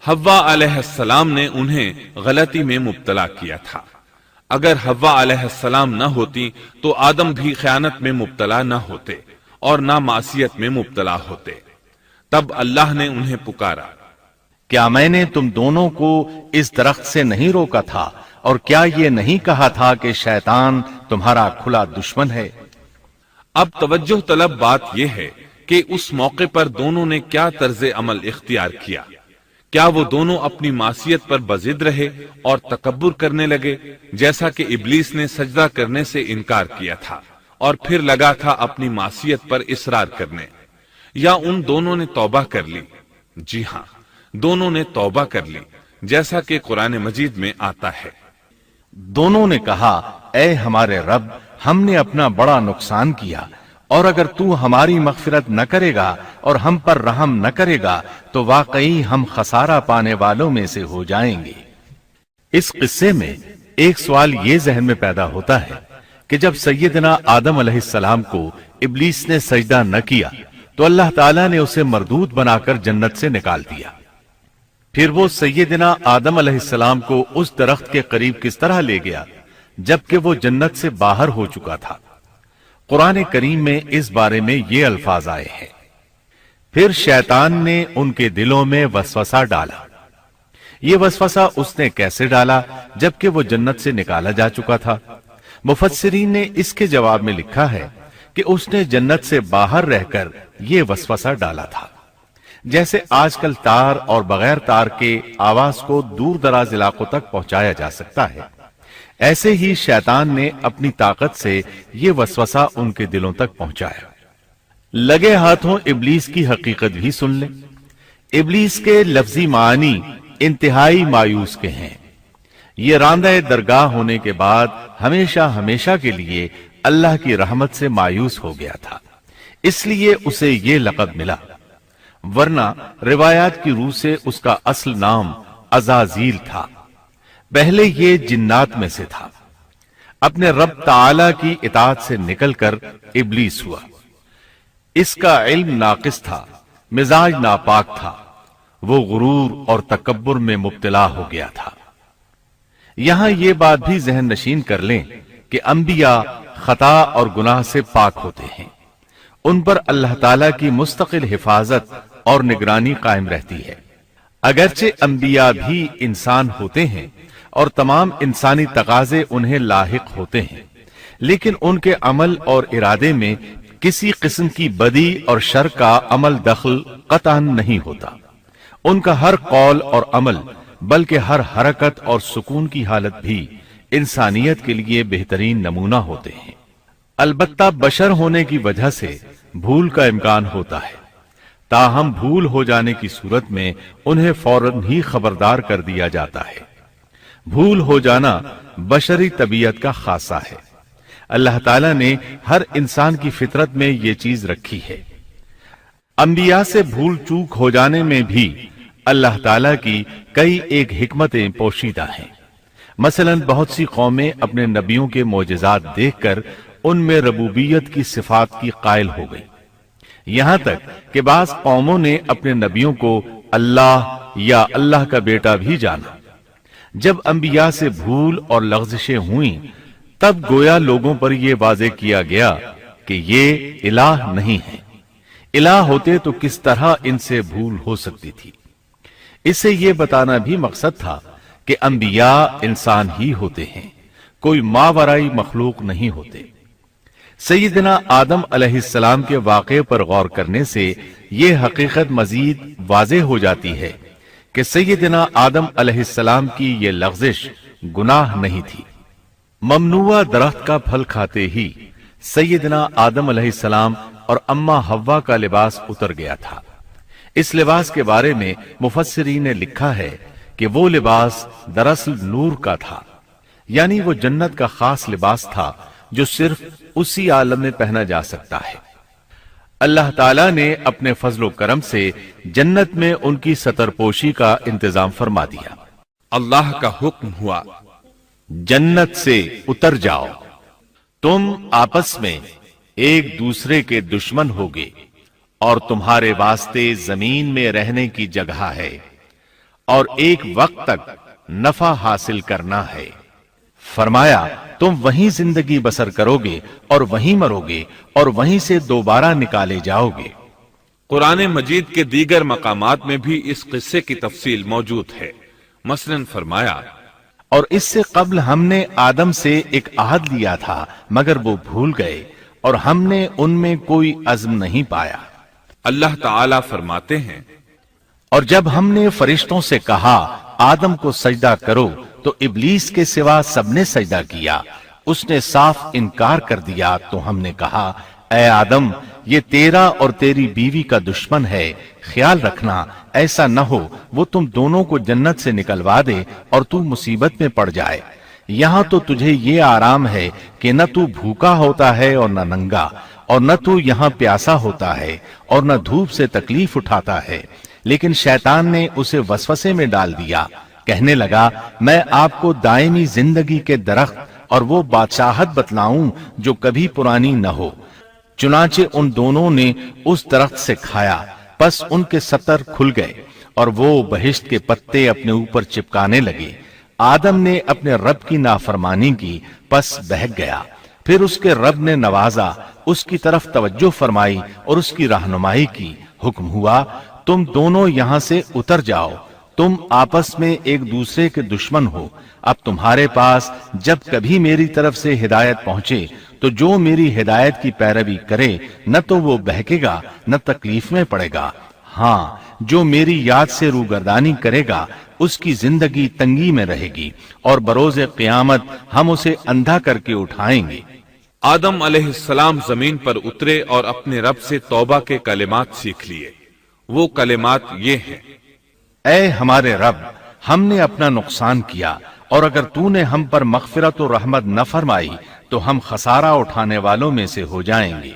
حوا علیہ السلام نے انہیں غلطی میں مبتلا کیا تھا۔ اگر حوا علیہ السلام نہ ہوتی تو آدم بھی خیانت میں مبتلا نہ ہوتے اور نہ معصیت میں مبتلا ہوتے۔ تب اللہ نے انہیں پکارا، کیا میں نے تم دونوں کو اس درخت سے نہیں روکا تھا؟ اور کیا یہ نہیں کہا تھا کہ شیطان تمہارا کھلا دشمن ہے؟ اب توجہ طلب بات یہ ہے کہ اس موقع پر دونوں نے کیا طرز عمل اختیار کیا۔ کیا وہ دونوں اپنی معصیت پر بضد رہے اور تکبر کرنے لگے، جیسا کہ ابلیس نے سجدہ کرنے سے انکار کیا تھا اور پھر لگا تھا اپنی معصیت پر اصرار کرنے، یا ان دونوں نے توبہ کر لی؟ جی ہاں، دونوں نے توبہ کر لی، جیسا کہ قرآن مجید میں آتا ہے۔ دونوں نے کہا اے ہمارے رب، ہم نے اپنا بڑا نقصان کیا، اور اگر تو ہماری مغفرت نہ کرے گا اور ہم پر رحم نہ کرے گا تو واقعی ہم خسارہ پانے والوں میں سے ہو جائیں گے۔ اس قصے میں ایک سوال یہ ذہن میں پیدا ہوتا ہے کہ جب سیدنا آدم علیہ السلام کو ابلیس نے سجدہ نہ کیا تو اللہ تعالیٰ نے اسے مردود بنا کر جنت سے نکال دیا، پھر وہ سیدنا آدم علیہ السلام کو اس درخت کے قریب کس طرح لے گیا جبکہ وہ جنت سے باہر ہو چکا تھا؟ قرآن کریم میں اس بارے میں یہ الفاظ آئے ہیں، پھر شیطان نے ان کے دلوں میں وسوسہ ڈالا۔ یہ وسوسہ اس نے کیسے ڈالا جبکہ وہ جنت سے نکالا جا چکا تھا؟ مفسرین نے اس کے جواب میں لکھا ہے کہ اس نے جنت سے باہر رہ کر یہ وسوسہ ڈالا تھا۔ جیسے آج کل تار اور بغیر تار کے آواز کو دور دراز علاقوں تک پہنچایا جا سکتا ہے، ایسے ہی شیطان نے اپنی طاقت سے یہ وسوسہ ان کے دلوں تک پہنچایا۔ لگے ہاتھوں ابلیس کی حقیقت بھی سن لیں۔ ابلیس کے لفظی معنی انتہائی مایوس کے ہیں۔ یہ راندہ درگاہ ہونے کے بعد ہمیشہ ہمیشہ کے لیے اللہ کی رحمت سے مایوس ہو گیا تھا، اس لیے اسے یہ لقب ملا، ورنہ روایات کی روح سے اس کا اصل نام عزازیل تھا۔ پہلے یہ جنات میں سے تھا، اپنے رب تعالی کی اطاعت سے نکل کر ابلیس ہوا۔ اس کا علم ناقص تھا، مزاج ناپاک تھا، وہ غرور اور تکبر میں مبتلا ہو گیا تھا۔ یہاں یہ بات بھی ذہن نشین کر لیں کہ انبیاء خطا اور گناہ سے پاک ہوتے ہیں، ان پر اللہ تعالی کی مستقل حفاظت اور نگرانی قائم رہتی ہے۔ اگرچہ انبیاء بھی انسان ہوتے ہیں اور تمام انسانی تقاضے انہیں لاحق ہوتے ہیں، لیکن ان کے عمل اور ارادے میں کسی قسم کی بدی اور شر کا عمل دخل قطعاً نہیں ہوتا۔ ان کا ہر قول اور عمل بلکہ ہر حرکت اور سکون کی حالت بھی انسانیت کے لیے بہترین نمونہ ہوتے ہیں۔ البتہ بشر ہونے کی وجہ سے بھول کا امکان ہوتا ہے، تاہم بھول ہو جانے کی صورت میں انہیں فوراً ہی خبردار کر دیا جاتا ہے۔ بھول ہو جانا بشری طبیعت کا خاصہ ہے۔ اللہ تعالیٰ نے ہر انسان کی فطرت میں یہ چیز رکھی ہے۔ انبیاء سے بھول چوک ہو جانے میں بھی اللہ تعالیٰ کی کئی ایک حکمتیں پوشیدہ ہیں۔ مثلا بہت سی قومیں اپنے نبیوں کے معجزات دیکھ کر ان میں ربوبیت کی صفات کی قائل ہو گئی، یہاں تک کہ بعض قوموں نے اپنے نبیوں کو اللہ یا اللہ کا بیٹا بھی جانا۔ جب انبیاء سے بھول اور لغزشیں ہوئیں تب گویا لوگوں پر یہ واضح کیا گیا کہ یہ الہ نہیں ہے۔ الہ ہوتے تو کس طرح ان سے بھول ہو سکتی تھی؟ اس سے یہ بتانا بھی مقصد تھا کہ انبیاء انسان ہی ہوتے ہیں، کوئی ماورائی مخلوق نہیں ہوتے۔ سیدنا آدم علیہ السلام کے واقعے پر غور کرنے سے یہ حقیقت مزید واضح ہو جاتی ہے کہ سیدنا آدم علیہ السلام کی یہ لغزش گناہ نہیں تھی۔ ممنوع درخت کا پھل کھاتے ہی سیدنا آدم علیہ السلام اور اماں حوا کا لباس اتر گیا تھا۔ اس لباس کے بارے میں مفسرین نے لکھا ہے کہ وہ لباس دراصل نور کا تھا، یعنی وہ جنت کا خاص لباس تھا جو صرف اسی عالم میں پہنا جا سکتا ہے۔ اللہ تعالیٰ نے اپنے فضل و کرم سے جنت میں ان کی ستر پوشی کا انتظام فرما دیا۔ اللہ کا حکم ہوا، جنت سے اتر جاؤ، تم آپس میں ایک دوسرے کے دشمن ہوگے اور تمہارے واسطے زمین میں رہنے کی جگہ ہے اور ایک وقت تک نفع حاصل کرنا ہے۔ فرمایا تم وہیں زندگی بسر کرو گے اور وہیں مرو گے اور وہیں سے دوبارہ نکالے جاؤ گے۔ قرآن مجید کے دیگر مقامات میں بھی اس قصے کی تفصیل موجود ہے۔ مثلاً فرمایا، اور اس سے قبل ہم نے آدم سے ایک عہد لیا تھا مگر وہ بھول گئے اور ہم نے ان میں کوئی عزم نہیں پایا۔ اللہ تعالیٰ فرماتے ہیں، اور جب ہم نے فرشتوں سے کہا آدم کو سجدہ کرو تو ابلیس کے سوا سب نے سجدہ کیا، اس نے صاف انکار کر دیا تو ہم نے کہا اے آدم یہ تیرا اور تیری بیوی کا دشمن ہے، خیال رکھنا ایسا نہ ہو وہ تم دونوں کو جنت سے نکلوا دے اور تو مصیبت میں پڑ جائے۔ یہاں تو تجھے یہ آرام ہے کہ نہ تو بھوکا ہوتا ہے اور نہ ننگا، اور نہ تو یہاں پیاسا ہوتا ہے اور نہ دھوپ سے تکلیف اٹھاتا ہے۔ لیکن شیطان نے اسے وسوسے میں ڈال دیا، کہنے لگا میں آپ کو دائمی زندگی کے درخت اور وہ بادشاہت بتلاؤں جو کبھی پرانی نہ ہو۔ چنانچہ ان دونوں نے اس درخت سے کھایا، پس ان کے ستر کھل گئے اور وہ بہشت کے پتے اپنے اوپر چپکانے لگے۔ آدم نے اپنے رب کی نافرمانی کی، پس بہک گیا۔ پھر اس کے رب نے نوازا، اس کی طرف توجہ فرمائی اور اس کی رہنمائی کی۔ حکم ہوا تم دونوں یہاں سے اتر جاؤ، تم آپس میں ایک دوسرے کے دشمن ہو۔ اب تمہارے پاس جب کبھی میری طرف سے ہدایت پہنچے تو جو میری ہدایت کی پیروی کرے نہ تو وہ بہکے گا نہ تکلیف میں پڑے گا، ہاں جو میری یاد سے روگردانی کرے گا اس کی زندگی تنگی میں رہے گی، اور بروز قیامت ہم اسے اندھا کر کے اٹھائیں گے۔ آدم علیہ السلام زمین پر اترے اور اپنے رب سے توبہ کے کلمات سیکھ لیے۔ وہ کلمات یہ ہیں: اے ہمارے رب، ہم نے اپنا نقصان کیا، اور اگر تو نے ہم پر مغفرت و رحمت نہ فرمائی تو ہم خسارہ اٹھانے والوں میں سے ہو جائیں گے۔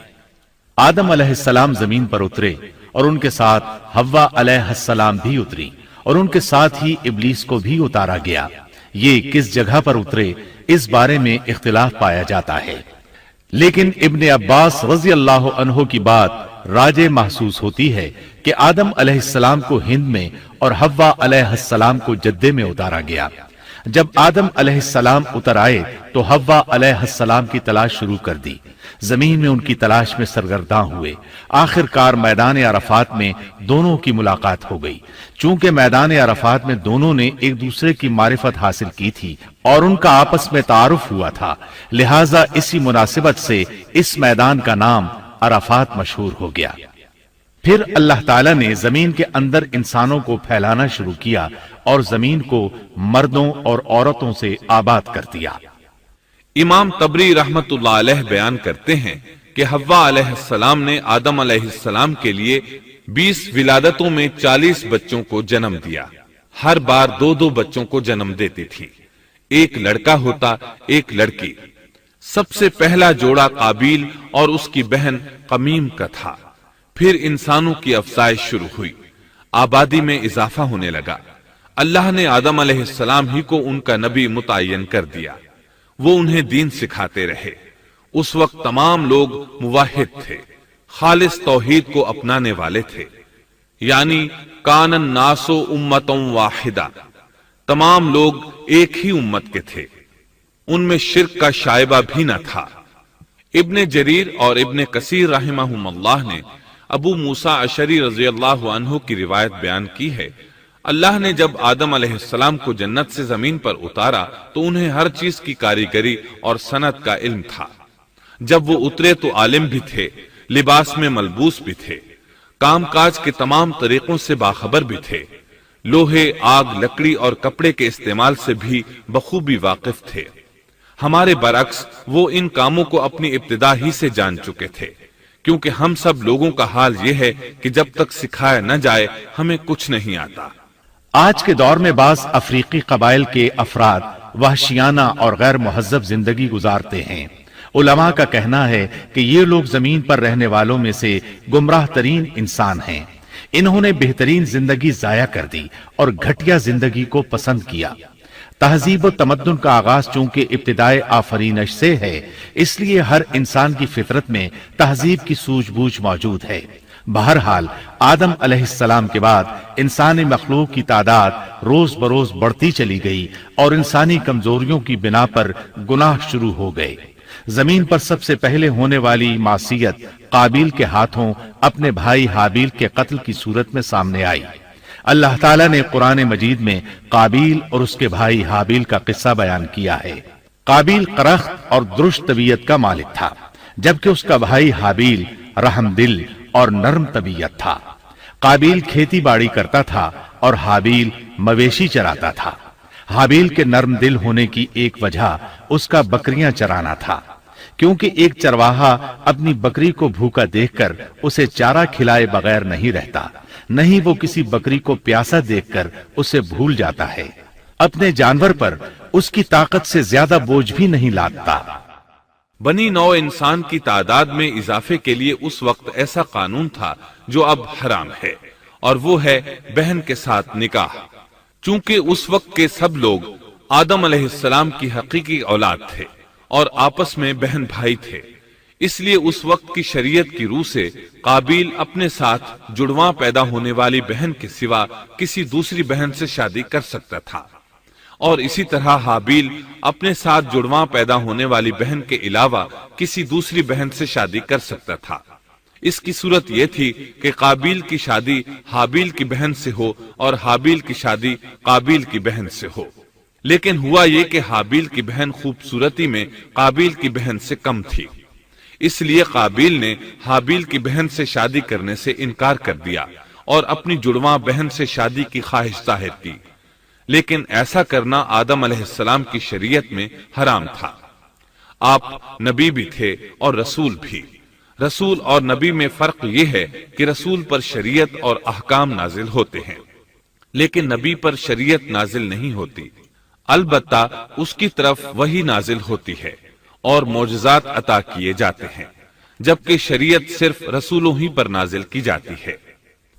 آدم علیہ السلام زمین پر اترے اور ان کے ساتھ حوا علیہ السلام بھی اتری، اور ان کے ساتھ ہی ابلیس کو بھی اتارا گیا۔ یہ کس جگہ پر اترے اس بارے میں اختلاف پایا جاتا ہے، لیکن ابن عباس رضی اللہ عنہ کی بات راجح محسوس ہوتی ہے کہ آدم علیہ السلام کو ہند میں اور حوا علیہ السلام کو جدے میں اتارا گیا۔ جب آدم علیہ السلام اتر آئے تو حوا علیہ السلام کی تلاش شروع کر دی، زمین میں ان کی تلاش میں سرگرداں ہوئے۔ آخر کار میدان عرفات میں دونوں کی ملاقات ہو گئی۔ چونکہ میدان عرفات میں دونوں نے ایک دوسرے کی معرفت حاصل کی تھی اور ان کا آپس میں تعارف ہوا تھا، لہٰذا اسی مناسبت سے اس میدان کا نام عرفات مشہور ہو گیا۔ پھر اللہ تعالیٰ نے زمین کے اندر انسانوں کو پھیلانا شروع کیا اور زمین کو مردوں اور عورتوں سے آباد کر دیا۔ امام طبری رحمت اللہ علیہ بیان کرتے ہیں کہ حوا علیہ السلام نے آدم علیہ السلام کے لیے 20 ولادتوں میں 40 بچوں کو جنم دیا۔ ہر بار 2 بچوں کو جنم دیتی تھی، ایک لڑکا ہوتا ایک لڑکی۔ سب سے پہلا جوڑا قابیل اور اس کی بہن قمیم کا تھا۔ پھر انسانوں کی افزائش شروع ہوئی، آبادی میں اضافہ ہونے لگا۔ اللہ نے آدم علیہ السلام ہی کو ان کا نبی متعین کر دیا، وہ انہیں دین سکھاتے رہے۔ اس وقت تمام لوگ موحد تھے، خالص توحید کو اپنانے والے تھے، یعنی کان الناس امۃ واحدہ، تمام لوگ ایک ہی امت کے تھے، ان میں شرک کا شائبہ بھی نہ تھا۔ ابن جریر اور ابن کثیر رحمہم اللہ نے ابو موسیٰ اشعری رضی اللہ عنہ کی روایت بیان کی ہے، اللہ نے جب آدم علیہ السلام کو جنت سے زمین پر اتارا تو انہیں ہر چیز کی کاریگری اور صنعت کا علم تھا۔ جب وہ اترے تو عالم بھی تھے، لباس میں ملبوس بھی تھے، کام کاج کے تمام طریقوں سے باخبر بھی تھے، لوہے، آگ، لکڑی اور کپڑے کے استعمال سے بھی بخوبی واقف تھے۔ ہمارے برعکس وہ ان کاموں کو اپنی ابتدا ہی سے جان چکے تھے، کیونکہ ہم سب لوگوں کا حال یہ ہے کہ جب تک سکھایا نہ جائے ہمیں کچھ نہیں آتا۔ آج کے دور میں بعض افریقی قبائل کے افراد وحشیانہ اور غیر مہذب زندگی گزارتے ہیں۔ علماء کا کہنا ہے کہ یہ لوگ زمین پر رہنے والوں میں سے گمراہ ترین انسان ہیں۔ انہوں نے بہترین زندگی ضائع کر دی اور گھٹیا زندگی کو پسند کیا۔ تہذیب و تمدن کا آغاز چونکہ ابتدائے آفرینش سے ہے، اس لیے ہر انسان کی فطرت میں تہذیب کی سوجھ بوجھ موجود ہے۔ بہرحال آدم علیہ السلام کے بعد انسانی مخلوق کی تعداد روز بروز بڑھتی چلی گئی اور انسانی کمزوریوں کی بنا پر گناہ شروع ہو گئے۔ زمین پر سب سے پہلے ہونے والی معصیت قابیل کے ہاتھوں اپنے بھائی حابیل کے قتل کی صورت میں سامنے آئی۔ اللہ تعالیٰ نے قرآن مجید میں قابیل اور اس کے بھائی حابیل کا قصہ بیان کیا ہے۔ قابیل قرخت اور درشت طبیعت کا مالک تھا، جبکہ اس کا بھائی حابیل رحم دل اور نرم طبیعت تھا۔ قابیل کھیتی باڑی کرتا تھا اور حابیل مویشی چراتا تھا۔ حابیل کے نرم دل ہونے کی ایک وجہ اس کا بکریاں چرانا تھا، کیونکہ ایک چرواہا اپنی بکری کو بھوکا دیکھ کر اسے چارہ کھلائے بغیر نہیں رہتا۔ نہیں وہ کسی بکری کو پیاسا دیکھ کر اسے بھول جاتا ہے، اپنے جانور پر اس کی طاقت سے زیادہ بوجھ بھی نہیں لادتا۔ بنی نوع انسان کی تعداد میں اضافے کے لیے اس وقت ایسا قانون تھا جو اب حرام ہے، اور وہ ہے بہن کے ساتھ نکاح۔ چونکہ اس وقت کے سب لوگ آدم علیہ السلام کی حقیقی اولاد تھے اور آپس میں بہن بھائی تھے، اس لیے اس وقت کی شریعت کی روح سے قابیل اپنے ساتھ جڑواں پیدا ہونے والی بہن کے سوا کسی دوسری بہن سے شادی کر سکتا تھا، اور اسی طرح حابیل اپنے ساتھ جڑواں پیدا ہونے والی بہن کے علاوہ کسی دوسری بہن سے شادی کر سکتا تھا۔ اس کی صورت یہ تھی کہ قابیل کی شادی حابیل کی بہن سے ہو اور حابیل کی شادی قابیل کی بہن سے ہو، لیکن ہوا یہ کہ حابیل کی بہن خوبصورتی میں قابیل کی بہن سے کم تھی، اس لیے قابیل نے حابیل کی بہن سے شادی کرنے سے انکار کر دیا اور اپنی جڑواں بہن سے شادی کی خواہش ظاہر کی، لیکن ایسا کرنا آدم علیہ السلام کی شریعت میں حرام تھا۔ آپ نبی بھی تھے اور رسول بھی۔ رسول اور نبی میں فرق یہ ہے کہ رسول پر شریعت اور احکام نازل ہوتے ہیں، لیکن نبی پر شریعت نازل نہیں ہوتی، البتہ اس کی طرف وحی نازل ہوتی ہے اور معجزات عطا کیے جاتے ہیں، جبکہ شریعت صرف رسولوں ہی پر نازل کی جاتی ہے۔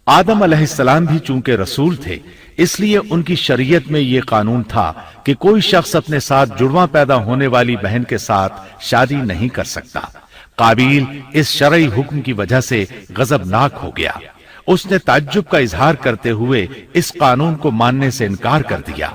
آدم علیہ السلام بھی چونکہ رسول تھے، اس لیے ان کی شریعت میں یہ قانون تھا کہ کوئی شخص اپنے ساتھ جڑواں پیدا ہونے والی بہن کے ساتھ شادی نہیں کر سکتا۔ قابیل اس شرعی حکم کی وجہ سے غضبناک ہو گیا، اس نے تعجب کا اظہار کرتے ہوئے اس قانون کو ماننے سے انکار کر دیا۔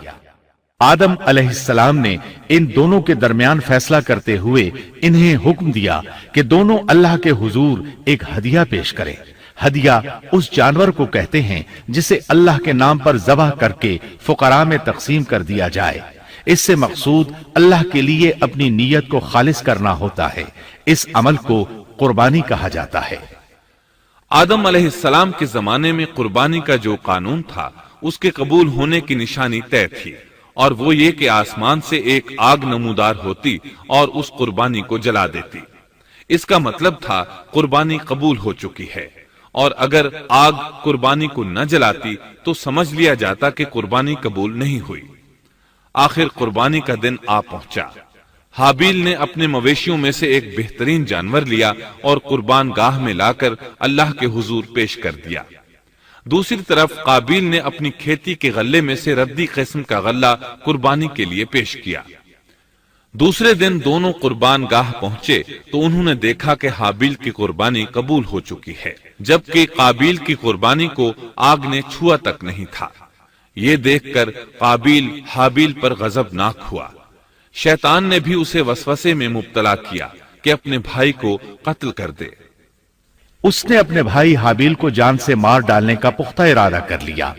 آدم علیہ السلام نے ان دونوں کے درمیان فیصلہ کرتے ہوئے انہیں حکم دیا کہ دونوں اللہ کے حضور ایک ہدیہ پیش کریں۔ ہدیہ اس جانور کو کہتے ہیں جسے اللہ کے نام پر ذبح کر کے فقراء میں تقسیم کر دیا جائے۔ اس سے مقصود اللہ کے لیے اپنی نیت کو خالص کرنا ہوتا ہے۔ اس عمل کو قربانی کہا جاتا ہے۔ آدم علیہ السلام کے زمانے میں قربانی کا جو قانون تھا اس کے قبول ہونے کی نشانی طے تھی، اور وہ یہ کہ آسمان سے ایک آگ نمودار ہوتی اور اس قربانی کو جلا دیتی۔ اس کا مطلب تھا قربانی قبول ہو چکی ہے، اور اگر آگ قربانی کو نہ جلاتی تو سمجھ لیا جاتا کہ قربانی قبول نہیں ہوئی۔ آخر قربانی کا دن آ پہنچا۔ حابیل نے اپنے مویشیوں میں سے ایک بہترین جانور لیا اور قربان گاہ میں لا کر اللہ کے حضور پیش کر دیا۔ دوسری طرف قابیل نے اپنی کھیتی کے غلے میں سے ردی قسم کا غلہ قربانی کے لیے پیش کیا۔ دوسرے دن دونوں قربان گاہ پہنچے تو انہوں نے دیکھا کہ حابیل کی قربانی قبول ہو چکی ہے، جبکہ قابیل کی قربانی کو آگ نے چھوا تک نہیں تھا۔ یہ دیکھ کر قابیل حابیل پر غضبناک ہوا۔ شیطان نے بھی اسے وسوسے میں مبتلا کیا کہ اپنے بھائی کو قتل کر دے۔ اس نے اپنے بھائی حابیل کو جان سے مار ڈالنے کا پختہ ارادہ کر لیا۔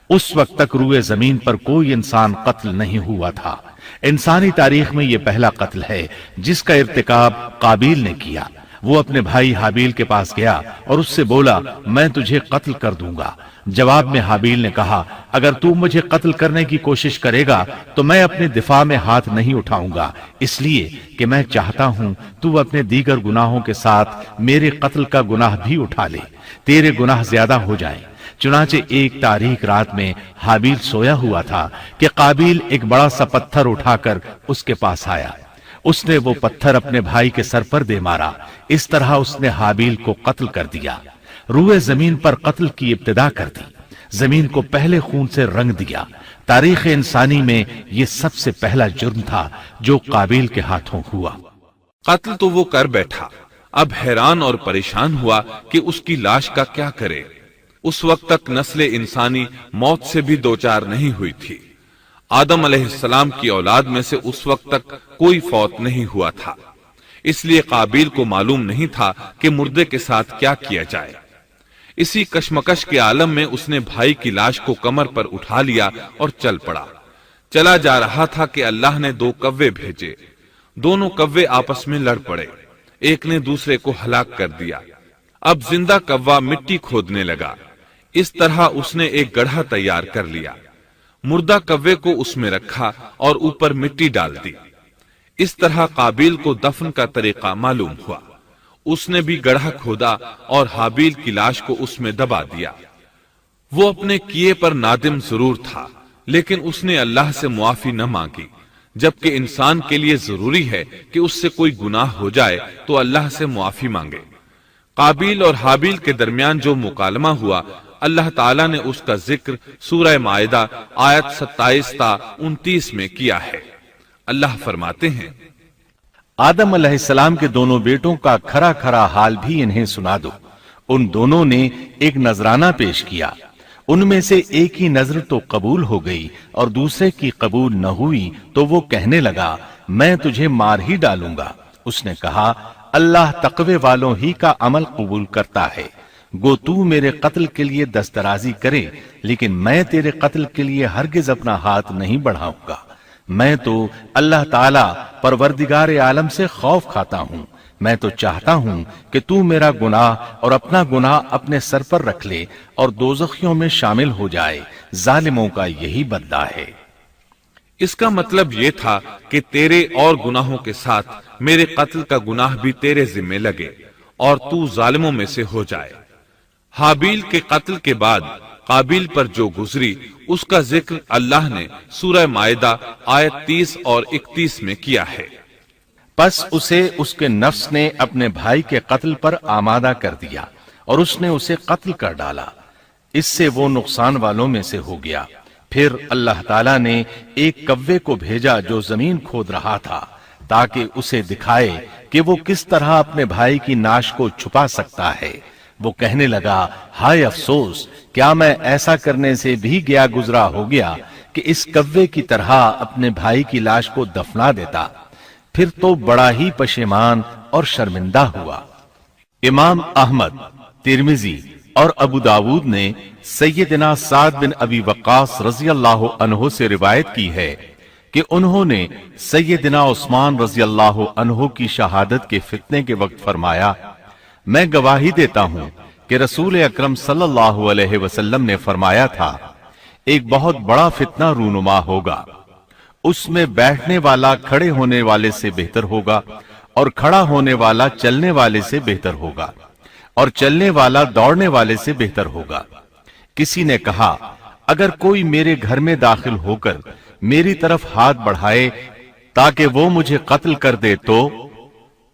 اس وقت تک روئے زمین پر کوئی انسان قتل نہیں ہوا تھا۔ انسانی تاریخ میں یہ پہلا قتل ہے جس کا ارتکاب قابیل نے کیا۔ وہ اپنے بھائی حابیل کے پاس گیا اور اس سے بولا، میں تجھے قتل کر دوں گا۔ جواب میں حابیل نے کہا، اگر تو مجھے قتل کرنے کی کوشش کرے گا تو میں اپنے دفاع میں ہاتھ نہیں اٹھاؤں گا، اس لیے کہ میں چاہتا ہوں تو اپنے دیگر گناہوں کے ساتھ میرے قتل کا گناہ بھی اٹھا لے، تیرے گناہ زیادہ ہو جائیں۔ چنانچہ ایک تاریک رات میں حابیل سویا ہوا تھا کہ قابیل ایک بڑا سا پتھر اٹھا کر اس کے پاس آیا۔ اس نے وہ پتھر اپنے بھائی کے سر پر دے مارا۔ اس طرح اس نے حابیل کو قتل کر دیا، روئے زمین پر قتل کی ابتدا کر دی، زمین کو پہلے خون سے رنگ دیا۔ تاریخ انسانی میں یہ سب سے پہلا جرم تھا جو قابیل کے ہاتھوں ہوا۔ قتل تو وہ کر بیٹھا، اب حیران اور پریشان ہوا کہ اس کی لاش کا کیا کرے۔ اس وقت تک نسل انسانی موت سے بھی دوچار نہیں ہوئی تھی۔ آدم علیہ السلام کی اولاد میں سے اس وقت تک کوئی فوت نہیں ہوا تھا، اس لیے قابیل کو معلوم نہیں تھا کہ مردے کے ساتھ کیا کیا جائے۔ اسی کشمکش کے عالم میں اس نے بھائی کی لاش کو کمر پر اٹھا لیا اور چل پڑا۔ چلا جا رہا تھا کہ اللہ نے 2 کوے بھیجے۔ دونوں کوے آپس میں لڑ پڑے، ایک نے دوسرے کو ہلاک کر دیا۔ اب زندہ کوا مٹی کھودنے لگا، اس طرح اس نے ایک گڑھا تیار کر لیا، مردہ کوے کو اس میں رکھا اور اوپر مٹی ڈال دی۔ اس طرح قابیل کو دفن کا طریقہ معلوم ہوا۔ اس نے بھی گڑھا کھودا اور حابیل کی لاش کو اس میں دبا دیا۔ وہ اپنے کیے پر نادم ضرور تھا، لیکن اس نے اللہ سے معافی نہ مانگی، جبکہ انسان کے لیے ضروری ہے کہ اس سے کوئی گناہ ہو جائے تو اللہ سے معافی مانگے۔ قابیل اور حابیل کے درمیان جو مکالمہ ہوا، اللہ تعالیٰ نے اس کا ذکر سورہ مائدہ آیت 27 تا 29 میں کیا ہے۔ اللہ فرماتے ہیں، آدم علیہ السلام کے دونوں بیٹوں کا کھرا کھرا حال بھی انہیں سنا دو۔ ان دونوں نے ایک نذرانہ پیش کیا، ان میں سے ایک ہی نذر تو قبول ہو گئی اور دوسرے کی قبول نہ ہوئی، تو وہ کہنے لگا میں تجھے مار ہی ڈالوں گا۔ اس نے کہا اللہ تقوی والوں ہی کا عمل قبول کرتا ہے، گو تو میرے قتل کے لیے دسترازی کرے، لیکن میں تیرے قتل کے لیے ہرگز اپنا ہاتھ نہیں بڑھاؤں گا۔ میں تو اللہ تعالی پروردگار عالم سے خوف کھاتا ہوں، میں تو چاہتا ہوں کہ تو میرا گناہ اور اپنا گناہ اپنے سر پر رکھ لے اور دوزخیوں میں شامل ہو جائے، ظالموں کا یہی بدلہ ہے۔ اس کا مطلب یہ تھا کہ تیرے اور گناہوں کے ساتھ میرے قتل کا گناہ بھی تیرے ذمہ لگے اور تو ظالموں میں سے ہو جائے۔ حابیل کے قتل کے بعد قابیل پر جو گزری، اس کا ذکر اللہ نے سورہ مائدہ آیت 30 اور 31 میں کیا ہے۔ پس اسے اس کے نفس نے اپنے بھائی کے قتل پر آمادہ کر دیا اور اس نے اسے قتل کر ڈالا، اس سے وہ نقصان والوں میں سے ہو گیا۔ پھر اللہ تعالیٰ نے ایک کوے کو بھیجا جو زمین کھود رہا تھا، تاکہ اسے دکھائے کہ وہ کس طرح اپنے بھائی کی ناش کو چھپا سکتا ہے۔ وہ کہنے لگا ہائے افسوس، کیا میں ایسا کرنے سے بھی گیا گزرا ہو گیا کہ اس کوے کی طرح اپنے بھائی کی لاش کو دفنا دیتا۔ پھر تو بڑا ہی پشیمان اور شرمندہ ہوا۔ امام احمد، ترمذی اور ابو داود نے سیدنا سعد بن ابی وقاص رضی اللہ عنہ سے روایت کی ہے کہ انہوں نے سیدنا عثمان رضی اللہ عنہ کی شہادت کے فتنے کے وقت فرمایا، میں گواہی دیتا ہوں کہ رسول اکرم صلی اللہ علیہ وسلم نے فرمایا تھا، ایک بہت بڑا فتنہ رونما ہوگا، اس میں بیٹھنے والا کھڑے ہونے والے سے بہتر ہوگا اور کھڑا ہونے والا چلنے والے سے بہتر ہوگا اور چلنے والا دوڑنے والے سے بہتر ہوگا۔ کسی نے کہا اگر کوئی میرے گھر میں داخل ہو کر میری طرف ہاتھ بڑھائے تاکہ وہ مجھے قتل کر دے تو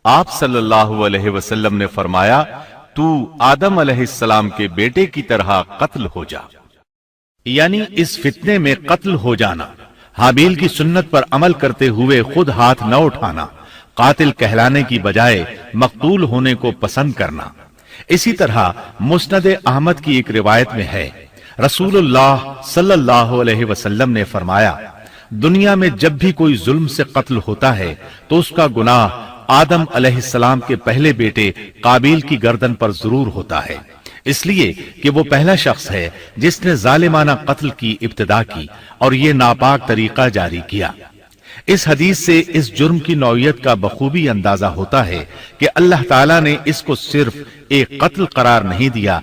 آپ صلی اللہ علیہ وسلم نے فرمایا تو آدم علیہ السلام کے بیٹے کی طرح قتل ہو جا، یعنی اس فتنے میں قتل ہو جانا، حابیل کی سنت پر عمل کرتے ہوئے خود ہاتھ نہ اٹھانا، قاتل کہلانے کی بجائے مقتول ہونے کو پسند کرنا۔ اسی طرح مسند احمد کی ایک روایت میں ہے، رسول اللہ صلی اللہ علیہ وسلم نے فرمایا دنیا میں جب بھی کوئی ظلم سے قتل ہوتا ہے تو اس کا گناہ آدم علیہ السلام کے پہلے بیٹے قابیل کی گردن پر ضرور ہوتا ہے، اس لیے کہ وہ پہلا شخص ہے جس نے ظالمانہ قتل کی ابتدا کی اور یہ ناپاک طریقہ جاری کیا۔ اس حدیث سے اس جرم کی نوعیت کا بخوبی اندازہ ہوتا ہے کہ اللہ تعالیٰ نے اس کو صرف ایک قتل قرار نہیں دیا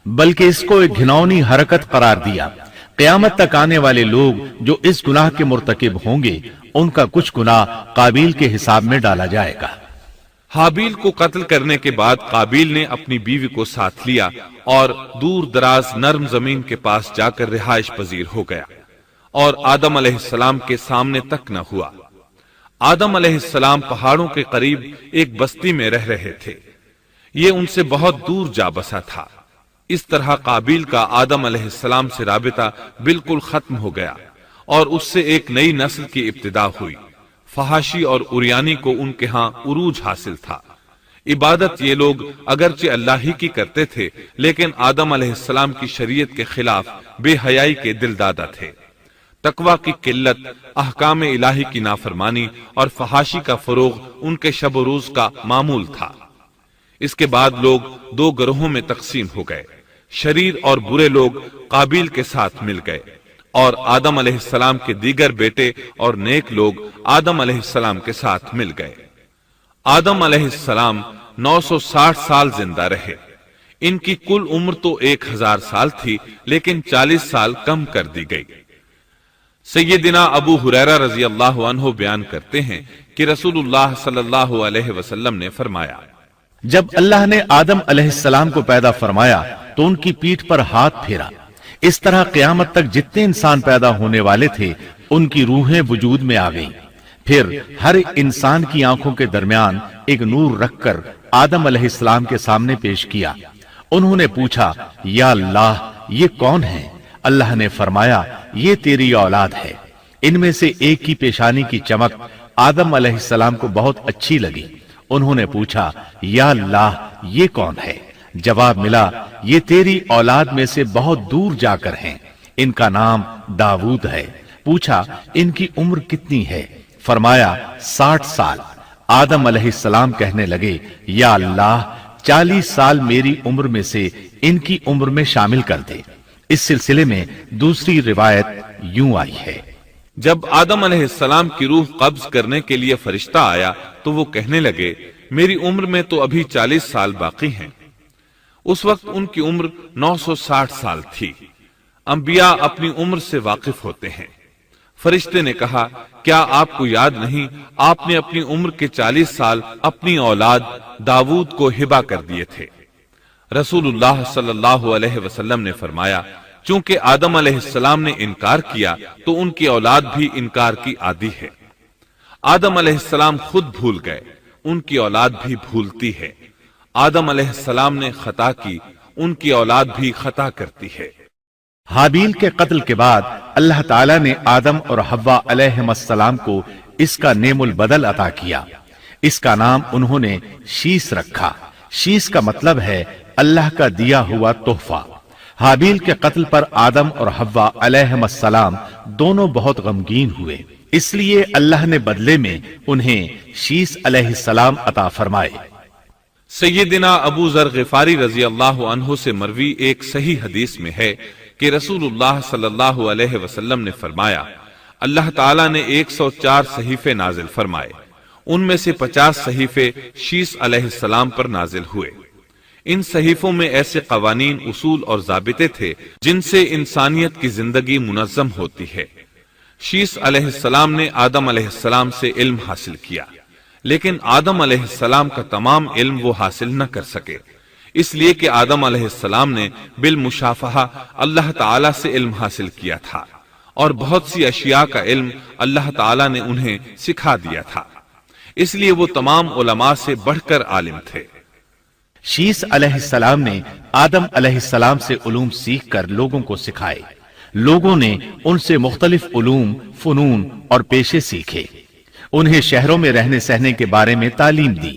بلکہ اس کو ایک گھناؤنی حرکت قرار دیا۔ قیامت تک آنے والے لوگ جو اس گناہ کے مرتکب ہوں گے ان کا کچھ گناہ قابیل کے حساب میں ڈالا جائے گا۔ حابیل کو قتل کرنے کے بعد قابیل نے اپنی بیوی کو ساتھ لیا اور دور دراز نرم زمین کے پاس جا کر رہائش پذیر ہو گیا اور آدم علیہ السلام کے سامنے تک نہ ہوا۔ آدم علیہ السلام پہاڑوں کے قریب ایک بستی میں رہ رہے تھے، یہ ان سے بہت دور جا بسا تھا۔ اس طرح قابیل کا آدم علیہ السلام سے رابطہ بالکل ختم ہو گیا اور اس سے ایک نئی نسل کی ابتدا ہوئی۔ فحاشی اور اریانی کو ان کے ہاں عروج حاصل تھا۔ عبادت یہ لوگ اگرچہ اللہ ہی کی کرتے تھے لیکن آدم علیہ السلام کی شریعت کے خلاف بے حیائی کے دل دادا تھے۔ تقوی کی قلت، احکام الہی کی نافرمانی اور فحاشی کا فروغ ان کے شب و روز کا معمول تھا۔ اس کے بعد لوگ دو گروہوں میں تقسیم ہو گئے، شریر اور برے لوگ قابیل کے ساتھ مل گئے اور آدم علیہ السلام کے دیگر بیٹے اور نیک لوگ آدم علیہ السلام کے ساتھ مل گئے۔ آدم علیہ السلام 960 سال زندہ رہے۔ ان کی کل عمر تو 1000 سال تھی لیکن 40 سال کم کر دی گئی۔ سیدنا ابو ہریرہ رضی اللہ عنہ بیان کرتے ہیں کہ رسول اللہ صلی اللہ علیہ وسلم نے فرمایا، جب اللہ نے آدم علیہ السلام کو پیدا فرمایا تو ان کی پیٹھ پر ہاتھ پھیرا، اس طرح قیامت تک جتنے انسان پیدا ہونے والے تھے ان کی روحیں وجود میں آ گئیں۔ پھر ہر انسان کی آنکھوں کے درمیان ایک نور رکھ کر آدم علیہ السلام کے سامنے پیش کیا۔ انہوں نے پوچھا، یا اللہ یہ کون ہے؟ اللہ نے فرمایا، یہ تیری اولاد ہے۔ ان میں سے ایک کی پیشانی کی چمک آدم علیہ السلام کو بہت اچھی لگی۔ انہوں نے پوچھا، یا اللہ یہ کون ہے؟ جواب ملا، یہ تیری اولاد میں سے بہت دور جا کر ہیں، ان کا نام داؤد ہے۔ پوچھا، ان کی عمر کتنی ہے؟ فرمایا 60 سال۔ آدم علیہ السلام کہنے لگے، یا اللہ 40 سال میری عمر میں سے ان کی عمر میں شامل کر دے۔ اس سلسلے میں دوسری روایت یوں آئی ہے، جب آدم علیہ السلام کی روح قبض کرنے کے لیے فرشتہ آیا تو وہ کہنے لگے، میری عمر میں تو ابھی 40 سال باقی ہیں۔ اس وقت ان کی عمر 960 سال تھی۔ انبیاء اپنی عمر سے واقف ہوتے ہیں۔ فرشتے نے کہا، کیا آپ کو یاد نہیں آپ نے اپنی عمر کے 40 سال اپنی اولاد داؤد کو ہبہ کر دیے تھے؟ رسول اللہ صلی اللہ علیہ وسلم نے فرمایا، چونکہ آدم علیہ السلام نے انکار کیا تو ان کی اولاد بھی انکار کی عادی ہے۔ آدم علیہ السلام خود بھول گئے، ان کی اولاد بھی بھولتی ہے۔ آدم علیہ السلام نے خطا کی، ان کی اولاد بھی خطا کرتی ہے۔ حابیل کے قتل کے بعد اللہ تعالیٰ نے آدم اور حوا علیہ السلام کو اس کا نعم البدل عطا کیا۔ اس کا نام انہوں نے شیس رکھا۔ شیس کا مطلب ہے اللہ کا دیا ہوا تحفہ۔ حابیل کے قتل پر آدم اور حوا علیہ السلام دونوں بہت غمگین ہوئے، اس لیے اللہ نے بدلے میں انہیں شیس علیہ السلام عطا فرمائے۔ سیدنا ابو ذر غفاری رضی اللہ عنہ سے مروی ایک صحیح حدیث میں ہے کہ رسول اللہ صلی اللہ علیہ وسلم نے فرمایا، اللہ تعالیٰ نے 104 صحیفے نازل فرمائے، ان میں سے 50 صحیفے شیس علیہ السلام پر نازل ہوئے۔ ان صحیفوں میں ایسے قوانین، اصول اور ضابطے تھے جن سے انسانیت کی زندگی منظم ہوتی ہے۔ شیس علیہ السلام نے آدم علیہ السلام سے علم حاصل کیا، لیکن آدم علیہ السلام کا تمام علم وہ حاصل نہ کر سکے، اس لیے کہ آدم علیہ السلام نے بالمشافہہ اللہ تعالیٰ سے علم حاصل کیا تھا، اور بہت سی اشیاء کا علم اللہ تعالیٰ نے انہیں سکھا دیا تھا، اس لیے وہ تمام علماء سے بڑھ کر عالم تھے۔ شیس علیہ السلام نے آدم علیہ السلام سے علوم سیکھ کر لوگوں کو سکھائے۔ لوگوں نے ان سے مختلف علوم، فنون اور پیشے سیکھے۔ انہیں شہروں میں رہنے سہنے کے بارے میں تعلیم دی،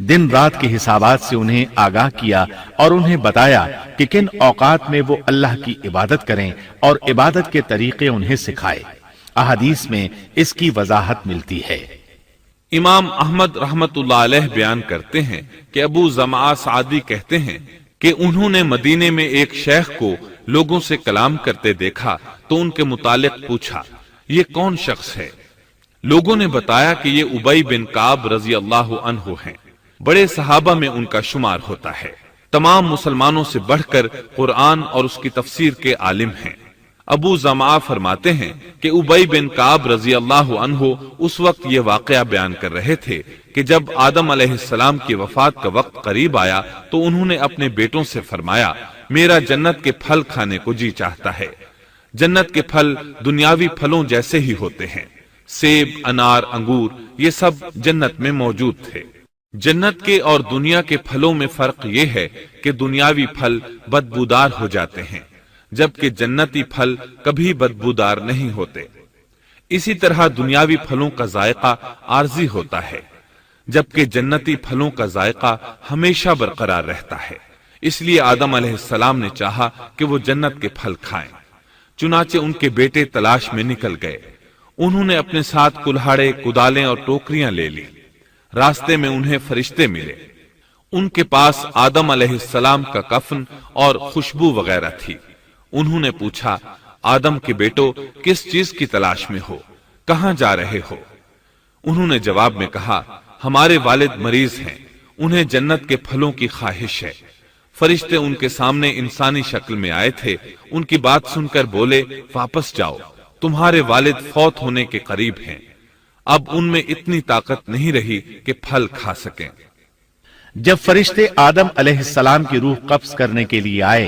دن رات کے حسابات سے انہیں آگاہ کیا اور انہیں بتایا کہ کن اوقات میں وہ اللہ کی عبادت کریں اور عبادت کے طریقے انہیں سکھائے۔ احادیث میں اس کی وضاحت ملتی ہے۔ امام احمد رحمت اللہ علیہ بیان کرتے ہیں کہ ابو زمعہ سعدی کہتے ہیں کہ انہوں نے مدینے میں ایک شیخ کو لوگوں سے کلام کرتے دیکھا تو ان کے متعلق پوچھا، یہ کون شخص ہے؟ لوگوں نے بتایا کہ یہ ابی بن کعب رضی اللہ عنہ ہیں، بڑے صحابہ میں ان کا شمار ہوتا ہے، تمام مسلمانوں سے بڑھ کر قرآن اور اس کی تفسیر کے عالم ہیں۔ ابو زمعہ فرماتے ہیں کہ ابی بن کعب رضی اللہ عنہ اس وقت یہ واقعہ بیان کر رہے تھے کہ جب آدم علیہ السلام کی وفات کا وقت قریب آیا تو انہوں نے اپنے بیٹوں سے فرمایا، میرا جنت کے پھل کھانے کو جی چاہتا ہے۔ جنت کے پھل دنیاوی پھلوں جیسے ہی ہوتے ہیں، سیب، انار، انگور، یہ سب جنت میں موجود تھے۔ جنت کے اور دنیا کے پھلوں میں فرق یہ ہے کہ دنیاوی پھل بدبودار ہو جاتے ہیں، جبکہ جنتی پھل کبھی بدبودار نہیں ہوتے۔ اسی طرح دنیاوی پھلوں کا ذائقہ عارضی ہوتا ہے، جبکہ جنتی پھلوں کا ذائقہ ہمیشہ برقرار رہتا ہے۔ اس لیے آدم علیہ السلام نے چاہا کہ وہ جنت کے پھل کھائیں، چنانچہ ان کے بیٹے تلاش میں نکل گئے۔ انہوں نے اپنے ساتھ کلہاڑے، کدالیں اور ٹوکریاں لے لی۔ راستے میں انہیں فرشتے ملے، ان کے پاس آدم علیہ السلام کا کفن اور خوشبو وغیرہ تھی۔ انہوں نے پوچھا، آدم کے بیٹو کس چیز کی تلاش میں ہو، کہاں جا رہے ہو؟ انہوں نے جواب میں کہا، ہمارے والد مریض ہیں، انہیں جنت کے پھلوں کی خواہش ہے۔ فرشتے ان کے سامنے انسانی شکل میں آئے تھے، ان کی بات سن کر بولے، واپس جاؤ، تمہارے والد فوت ہونے کے قریب ہیں، اب ان میں اتنی طاقت نہیں رہی کہ پھل کھا سکیں۔ جب فرشتے آدم علیہ السلام کی روح قبض کرنے کے لیے آئے